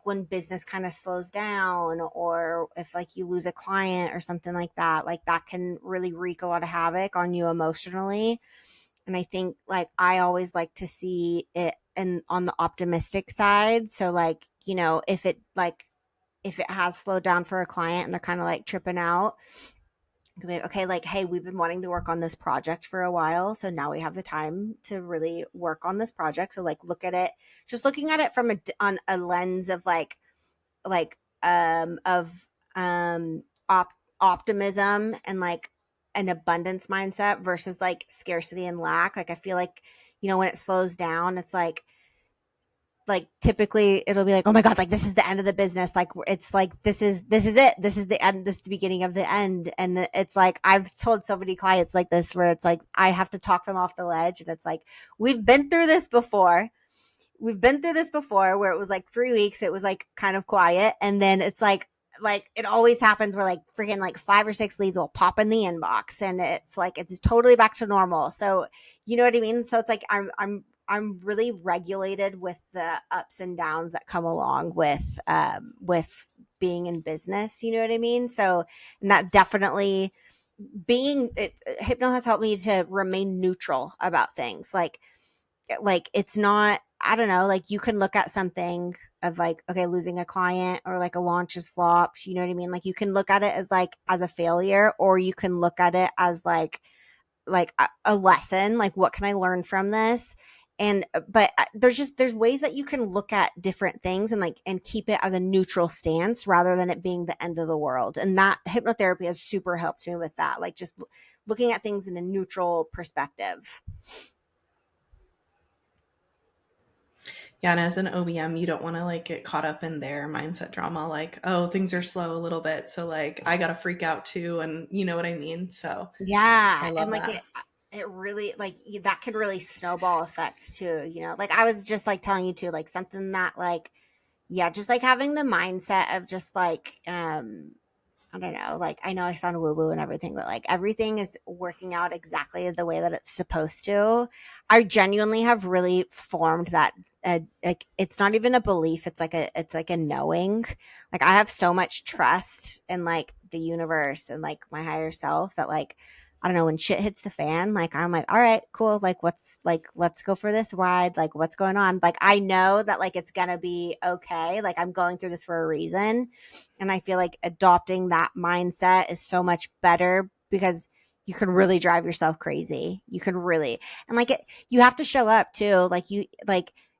when business kind of slows down, or if like you lose a client or something like that can really wreak a lot of havoc on you emotionally. And I think like I always like to see it and on the optimistic side. So like, if it has slowed down for a client and they're kind of like tripping out, okay, like, hey, we've been wanting to work on this project for a while, so now we have the time to really work on this project. So like look at it, just looking at it from on a lens of like of optimism and like an abundance mindset versus like scarcity and lack. Like I feel like, when it slows down, it's like typically it'll be like, oh my God, like this is the end of the business. Like it's like, this is it. This is the end. This is the beginning of the end. And it's like, I've told so many clients like this, where it's like, I have to talk them off the ledge. And it's like, we've been through this before. Where it was like 3 weeks. It was like kind of quiet. And then it's like it always happens where like freaking like 5 or 6 leads will pop in the inbox, and it's like, it's totally back to normal. So, you know what I mean? So it's like, I'm really regulated with the ups and downs that come along with being in business. You know what I mean? So, and that definitely Hypno has helped me to remain neutral about things. Like it's not, I don't know, like you can look at something of like, okay, losing a client or like a launch is flopped. You know what I mean? Like you can look at it as like as a failure, or you can look at it as like a lesson. Like what can I learn from this? And but there's ways that you can look at different things and like and keep it as a neutral stance rather than it being the end of the world. And that hypnotherapy has super helped me with that, like just looking at things in a neutral perspective. yeah. And as an OBM, you don't want to like get caught up in their mindset drama, like, oh, things are slow a little bit, so like I gotta freak out too, and you know what I mean? So Yeah, I and love like that. it really like that could really snowball effect too, like I was just like telling you too, like something that like, yeah, just like having the mindset of just like I don't know, like I know I sound woo woo and everything, but like everything is working out exactly the way that it's supposed to. I genuinely have really formed that. Like it's not even a belief; it's like a knowing. Like I have so much trust in like the universe and like my higher self that like, I don't know, when shit hits the fan, like I'm like, all right, cool. Like let's go for this ride. Like what's going on? Like I know that like it's gonna be okay. Like I'm going through this for a reason. And I feel like adopting that mindset is so much better because you can really drive yourself crazy. You can really, and like you have to show up too.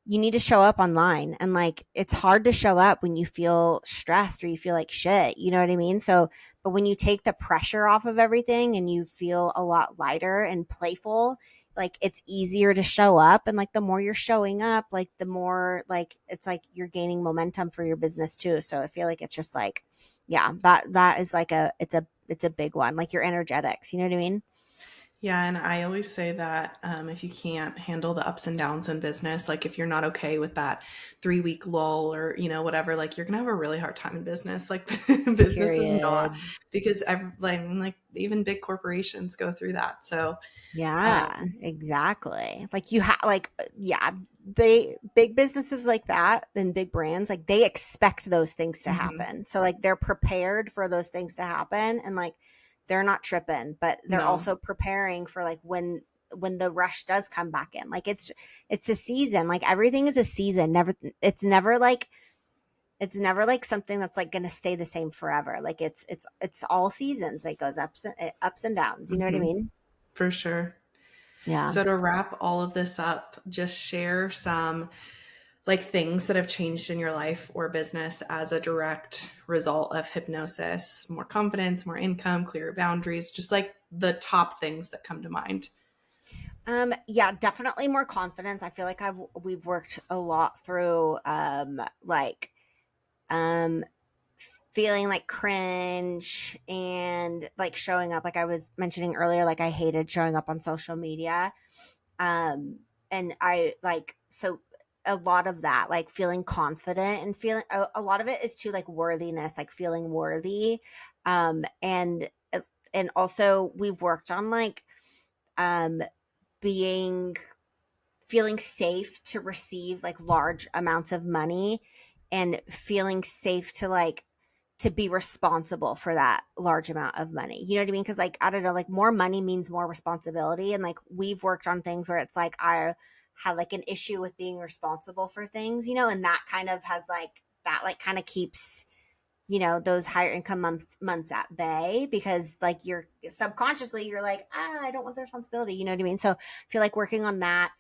You need to show up online, and like it's hard to show up when you feel stressed or you feel like shit. You know what I mean? So, but when you take the pressure off of everything and you feel a lot lighter and playful, like it's easier to show up. And like the more you're showing up, like the more like it's like you're gaining momentum for your business too. So I feel like it's just like, yeah, that is like it's a big one, like your energetics, you know what I mean? Yeah, and I always say that if you can't handle the ups and downs in business, like if you're not okay with that 3 week lull or whatever, like you're gonna have a really hard time in business. Like business is not, Period. because like even big corporations go through that. So Yeah, exactly. Like you have like yeah, they big businesses like that and big brands, like they expect those things to mhm, happen. So like they're prepared for those things to happen, and like they're not tripping, but they're no, also preparing for like when the rush does come back in. Like it's a season. Like everything is a season. Never it's never like it's never like something that's like going to stay the same forever. Like it's all seasons. It goes ups and downs. You know what I Hmm. mean? For sure. Yeah. So to wrap all of this up, just share some like things that have changed in your life or business as a direct result of hypnosis. More confidence, more income, clearer boundaries, just like the top things that come to mind. Yeah, definitely more confidence. I feel like we've worked a lot through like um feeling like cringe and like showing up, like I was mentioning earlier, like I hated showing up on social media. And I like, so a lot of that, like feeling confident and feeling a lot of it is to like worthiness, like feeling worthy. And also we've worked on like um being feeling safe to receive like large amounts of money, and feeling safe to like to be responsible for that large amount of money. You know what I mean? Because like I don't know, like more money means more responsibility, and like we've worked on things where it's like I have like an issue with being responsible for things, you know, and that kind of has like that like kind of keeps, you know, those higher income months at bay, because like you're subconsciously you're like, I don't want the responsibility, you know what I mean? So I feel like working on that.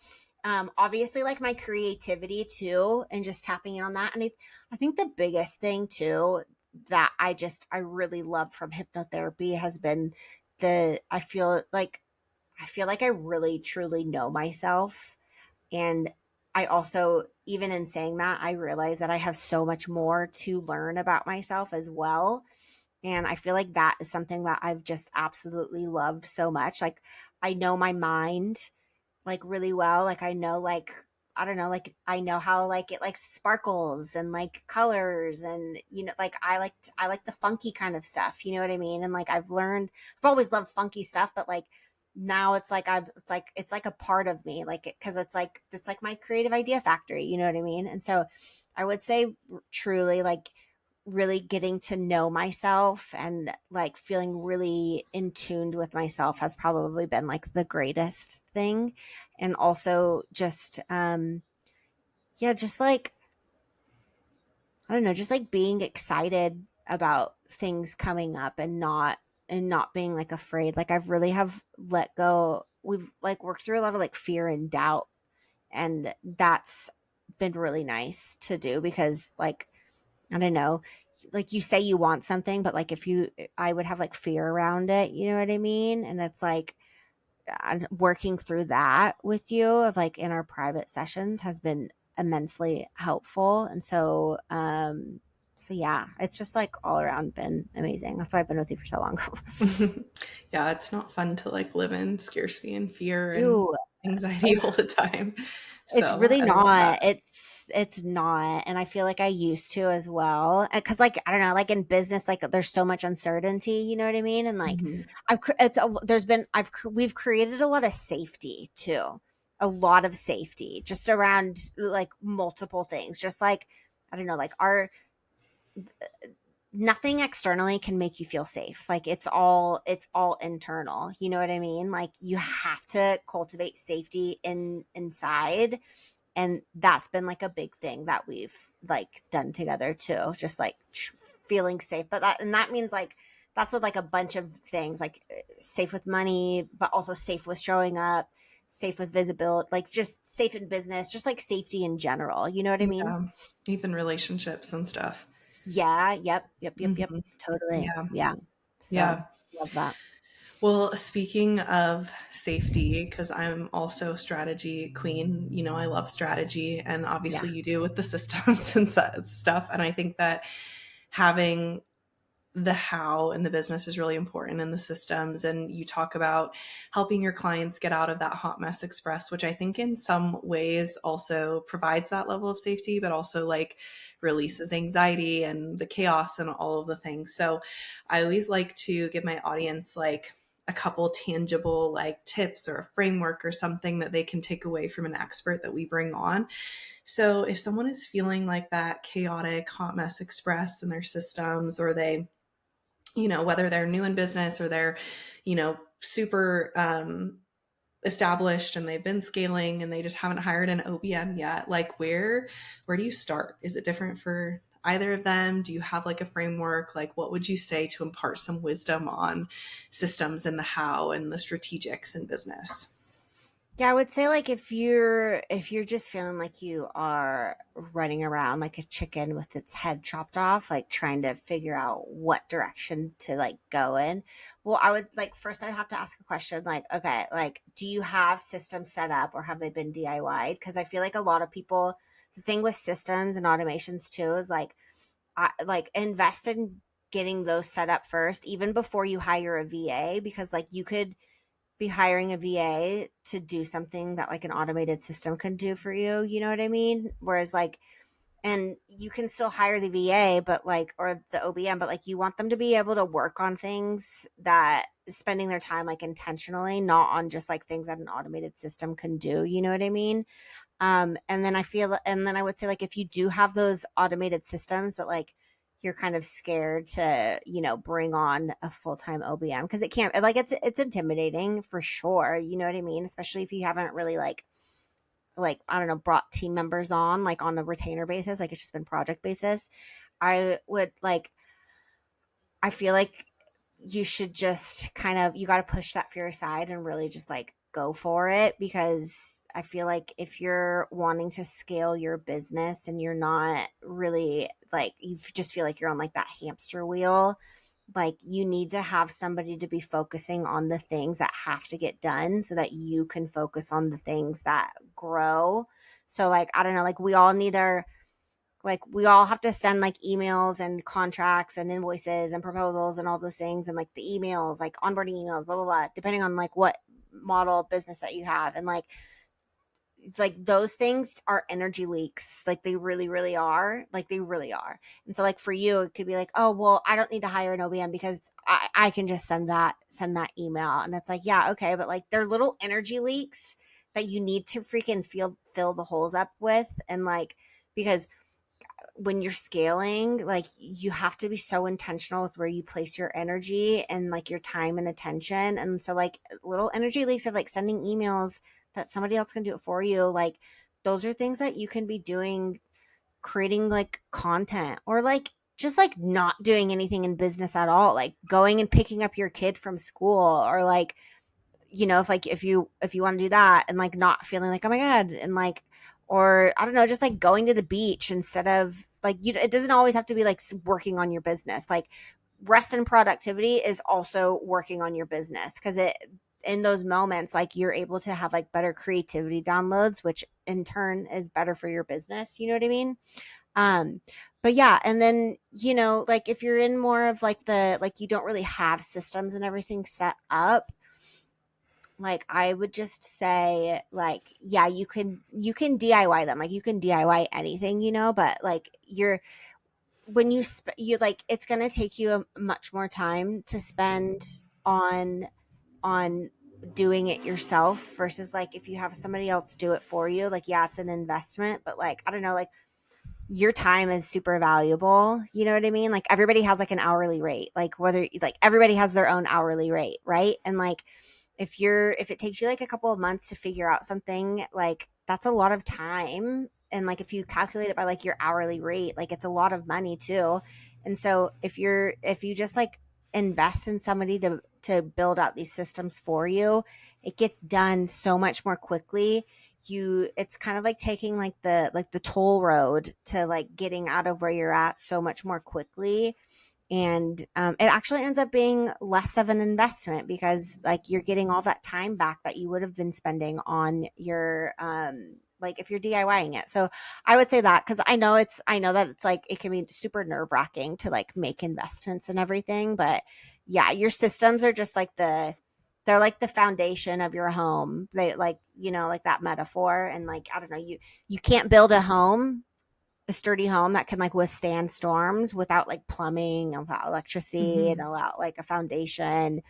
Obviously like my creativity too, and just tapping in on that. And I think the biggest thing too that I really love from hypnotherapy has been I feel like I really truly know myself. And I also, even in saying that, I realize that I have so much more to learn about myself as well. And I feel like that is something that I've just absolutely loved so much. Like, I know my mind like really well. Like, I know, like, I don't know, like, I know how like it like sparkles and like colors, and you know, like I like the funky kind of stuff. You know what I mean? And like I've always loved funky stuff, but like now it's like it's like a part of me, like because it's like my creative idea factory, you know what I mean? And so I would say truly like really getting to know myself and like feeling really in tuned with myself has probably been like the greatest thing. And also just yeah, just like I don't know, just like being excited about things coming up, and not being like afraid. Like I've really have let go. We've like worked through a lot of like fear and doubt, and that's been really nice to do, because like I don't know, like you say you want something, but like if you I would have like fear around it, you know what I mean? And it's like working through that with you of like in our private sessions has been immensely helpful. And so so yeah, it's just like all around been amazing. That's why I've been with you for so long. Yeah, it's not fun to like live in scarcity and fear and Ew. anxiety all the time. It's So really I love that. not. It's not, and I feel like I used to as well. Because like I don't know, like in business, like there's so much uncertainty. You know what I mean? And like Mhm. there's been we've created a lot of safety too, a lot of safety just around like multiple things. Just like I don't know, like our nothing externally can make you feel safe. Like it's all internal. You know what I mean? Like you have to cultivate safety inside, and that's been like a big thing that we've like done together too, just like feeling safe. But that means like that's with like a bunch of things, like safe with money, but also safe with showing up, safe with visibility, like just safe in business, just like safety in general, you know what I mean? Yeah, even relationships and stuff. Yeah, yep, Hmm. totally. Yeah, Yeah, so yeah. love that. Well, speaking of safety, because I'm also strategy queen, you know, I love strategy, and Yeah, obviously you do with the systems and stuff. And I think that having the how in the business is really important, in the systems. And you talk about helping your clients get out of that hot mess express, which I think in some ways also provides that level of safety, but also like releases anxiety and the chaos and all of the things. So I always like to give my audience like a couple tangible like tips or a framework or something that they can take away from an expert that we bring on. So if someone is feeling like that chaotic hot mess express in their systems, or they, you know, whether they're new in business or they're, you know, super established and they've been scaling and they just haven't hired an OBM yet, like where do you start? Is it different for either of them? Do you have like a framework? Like, what would you say to impart some wisdom on systems and the how and the strategics in business? Yeah, I would say like if you're just feeling like you are running around like a chicken with its head chopped off, like trying to figure out what direction to like go in. Well, I would like first I'd have to ask a question like, okay, like do you have systems set up or have they been DIY'd? Because I feel like a lot of people, the thing with systems and automations too is like I like invest in getting those set up first, even before you hire a VA, because like you could be hiring a VA to do something that like an automated system can do for you. You know what I mean? Whereas like, and you can still hire the VA, but like, or the OBM, but like you want them to be able to work on things that spending their time like intentionally, not on just like things that an automated system can do. You know what I mean? And then I would say like if you do have those automated systems, but like you're kind of scared to, bring on a full-time OBM because it can't like it's intimidating for sure. You know what I mean? Especially if you haven't really like I don't know, brought team members on like on a retainer basis, like it's just been project basis. I would like I feel like you should just kind of you got to push that fear aside and really just like go for it, because I feel like if you're wanting to scale your business and you're not really like you just feel like you're on like that hamster wheel, like you need to have somebody to be focusing on the things that have to get done so that you can focus on the things that grow. So like I don't know, we all have to send like emails and contracts and invoices and proposals and all those things, and like the emails, like onboarding emails, blah blah blah, depending on like what model of business that you have. And like it's like those things are energy leaks, like they really really are, like they really are. And so like for you it could be like, oh well, I don't need to hire an OBM because I can just send that email. And it's like, yeah, okay, but like they're little energy leaks that you need to freaking fill the holes up with. And like because when you're scaling, like you have to be so intentional with where you place your energy and like your time and attention. And so like little energy leaks of like sending emails that somebody else can do it for you, like those are things that you can be doing, creating like content, or like just like not doing anything in business at all, like going and picking up your kid from school, or like if you want to do that and like not feeling like, oh my god, and like, or I don't know, just like going to the beach instead of like it doesn't always have to be like working on your business. Like rest and productivity is also working on your business, because it in those moments like you're able to have like better creativity downloads, which in turn is better for your business. You know what I mean? um but yeah, and then like if you're in more of like the like you don't really have systems and everything set up, like I would just say like, yeah, you can DIY them, like you can DIY anything, but like you're when you like it's going to take you a much more time to spend on doing it yourself versus like if you have somebody else do it for you. Like yeah, it's an investment, but like I don't know, like your time is super valuable. You know what I mean? Like everybody has like an hourly rate, like whether like everybody has their own hourly rate, right? And like if it takes you like a couple of months to figure out something, like that's a lot of time. And like if you calculate it by like your hourly rate, like it's a lot of money too. And so if you just like invest in somebody to build out these systems for you, it gets done so much more quickly. It's kind of like taking like the toll road to like getting out of where you're at so much more quickly. And it actually ends up being less of an investment, because like you're getting all that time back that you would have been spending on your like if you're DIYing it. So I would say that, because I know that it's like it can be super nerve-wracking to like make investments and everything. But yeah, your systems are just like they're like the foundation of your home. They like, like that metaphor. And like I don't know, you can't build a sturdy home that can like withstand storms without like plumbing and without electricity and Mm-hmm. without like a foundation.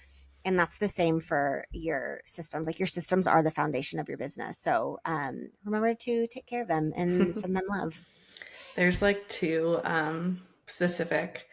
And that's the same for your systems. Like your systems are the foundation of your business. So remember to take care of them and send them love. There's like two specific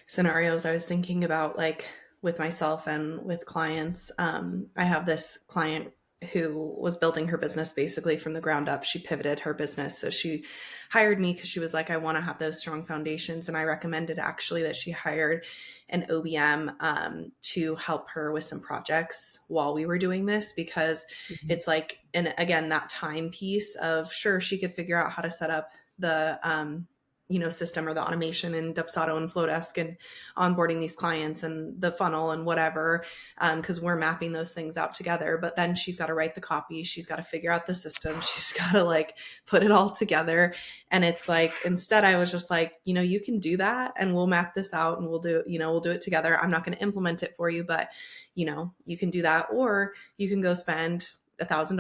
scenarios I was thinking about, like with myself and with clients. I have this client who was building her business basically from the ground up. She pivoted her business. So she hired me because she was like, I want to have those strong foundations. And I recommended actually that she hired an OBM to help her with some projects while we were doing this, because Mhm. it's like, and again, that time piece of, sure, she could figure out how to set up the, system or the automation in Dubsado and Flowdesk and onboarding these clients and the funnel and whatever, because we're mapping those things out together. But then she's got to write the copy. She's got to figure out the system. She's got to like put it all together. And it's like, instead, I was just like, you can do that and we'll map this out and we'll do it together. I'm not going to implement it for you, but you can do that, or you can go spend $1,000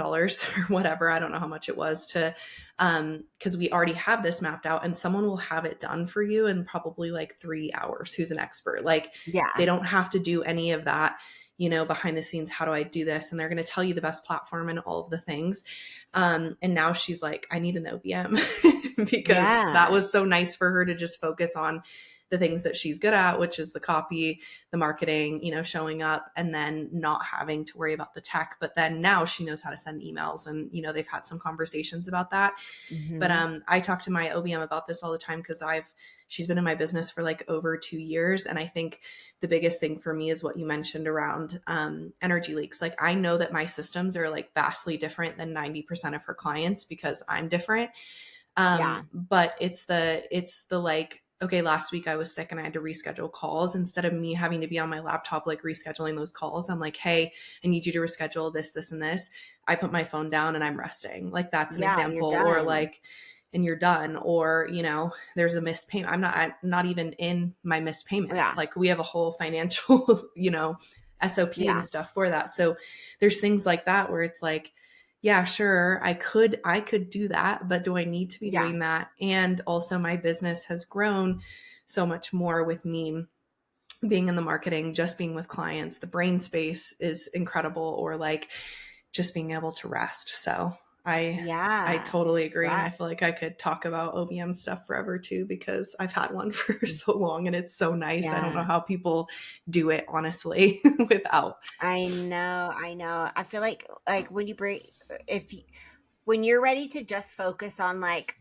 or whatever. I don't know how much it was to, because we already have this mapped out and someone will have it done for you in probably like 3 hours, who's an expert. Like they Yeah. don't have to do any of that, behind the scenes. How do I do this? And they're going to tell you the best platform and all of the things. And now she's like, I need an OBM because that Yeah. was so nice for her to just focus on the things that she's good at, which is the copy, the marketing, showing up, and then not having to worry about the tech. But then now she knows how to send emails, and they've had some conversations about that. But Hmm. I talk to my OBM about this all the time because she's been in my business for like over 2 years. And I think the biggest thing for me is what you mentioned around energy leaks. Like I know that my systems are like vastly different than 90% of her clients because I'm different. Yeah. But it's the like, okay, last week I was sick and I had to reschedule calls. Instead of me having to be on my laptop, like rescheduling those calls, I'm like, hey, I need you to reschedule this, this, and this. I put my phone down and I'm resting. Like that's an Yeah. And you're example. Or done. like, and you're done. Or, there's a missed payment. I'm not even in my missed payments. Yeah. Like we have a whole financial, SOP and Yeah. stuff for that. So there's things like that where it's like, yeah, sure, I could do that, but do I need to be Yeah. doing that? And also my business has grown so much more with me being in the marketing, just being with clients. The brain space is incredible, or like just being able to rest. So I Yeah. totally agree. And I feel Rest. like I could talk about OBM stuff forever too, because I've had one for so long and it's so nice. I don't know Yeah. how people do it honestly without. I know. I know. I feel like when you break, if you, when you're ready to just focus on like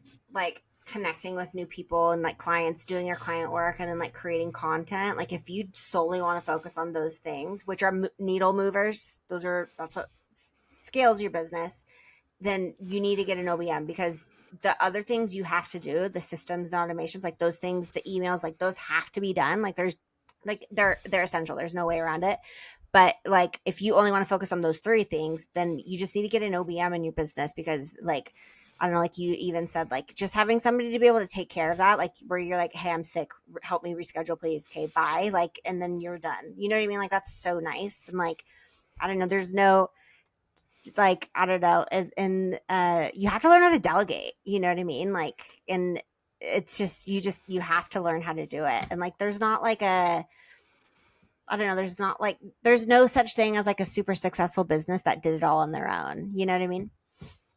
connecting with new people and like clients, doing your client work, and then like creating content, like if you solely want to focus on those things, which are needle movers, that's what scales your business, then you need to get an OBM, because the other things you have to do, the systems, the automations, like those things, the emails, like those have to be done. Like there's like they're essential. There's no way around it. But like if you only want to focus on those three things, then you just need to get an OBM in your business, because like I don't know, like you even said, like just having somebody to be able to take care of that, like where you're like, hey, I'm sick, help me reschedule, please. Okay, bye. Like, and then you're done. You know what I mean? Like that's so nice. And like, I don't know, there's no like I don't know, and you have to learn how to delegate. You know what I mean? Like, and it's just you have to learn how to do it. And like, there's not like a I don't know. There's not like there's no such thing as like a super successful business that did it all on their own. You know what I mean?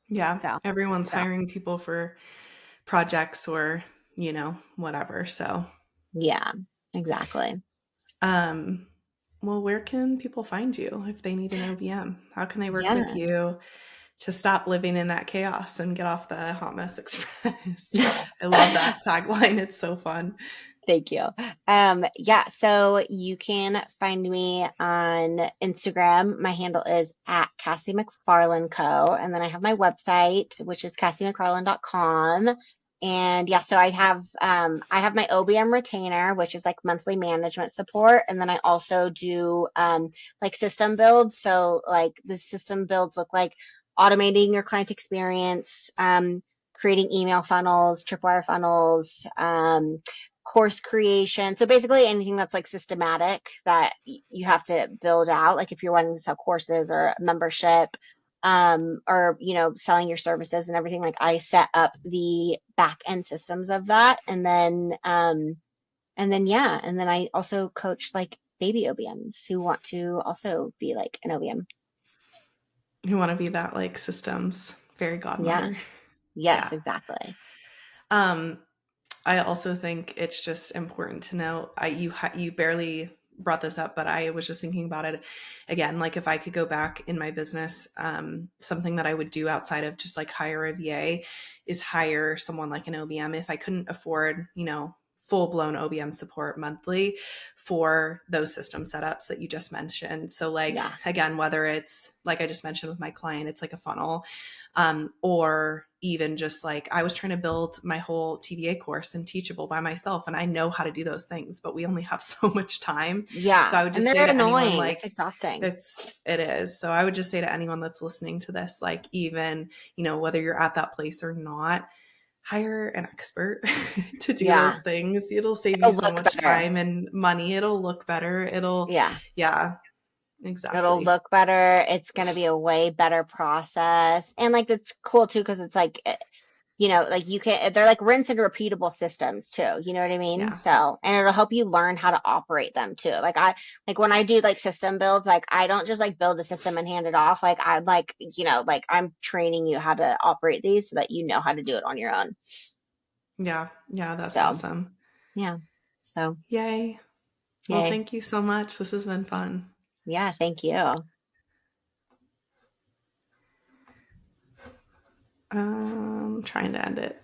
Yeah, So everyone's so hiring people for projects or, whatever. So, yeah, exactly. um, well, where can people find you if they need an OBM? How can they work with Yeah. you to stop living in that chaos and get off the hot mess express? I love that tagline. It's so fun. Thank you. Yeah, so you can find me on Instagram. My handle is at Cassie McFarlane Co. And then I have my website, which is CassieMcFarlane.com. And yeah, so I have my OBM retainer, which is like monthly management support. And then I also do like system builds. So like the system builds look like automating your client experience, creating email funnels, tripwire funnels, course creation. So basically anything that's like systematic that you have to build out, like if you're wanting to sell courses or membership, or selling your services and everything, like I set up the back end systems of that. And then yeah, and then I also coach like baby OBMs who want to also be like an OBM. You want to be that like systems fairy Yeah. godmother. Yes, Yeah. exactly. Um, I also think it's just important to know you barely brought this up, but I was just thinking about it again. Like if I could go back in my business, something that I would do outside of just like hire a VA is hire someone like an OBM if I couldn't afford, full blown OBM support monthly for those system setups that you just mentioned. So like, Yeah. again, whether it's like I just mentioned with my client, it's like a funnel, or even just like I was trying to build my whole TVA course in Teachable by myself, and I know how to do those things, but we only have so much time. So Yeah. I would And just say they're to anyone annoying. It's like, exhausting. it is. So I would just say to anyone that's listening to this, like even, whether you're at that place or not, hire an expert to do those Yeah. things. It'll save you It'll so look much better. time and money. It'll look better. Yeah. Yeah, It'll exactly. look better. It's going to be a way better process. And like, that's cool too, because it's like, like they're like rinse and repeatable systems too. You know what I mean? Yeah. So, and it'll help you learn how to operate them too. Like when I do like system builds, like I don't just like build a system and hand it off. Like I'm like, like I'm training you how to operate these so that you know how to do it on your own. Yeah. Yeah. That's So, awesome. yeah. So, Yay. Well, yay. thank you so much. This has been fun. Yeah. Thank you. Trying to end it.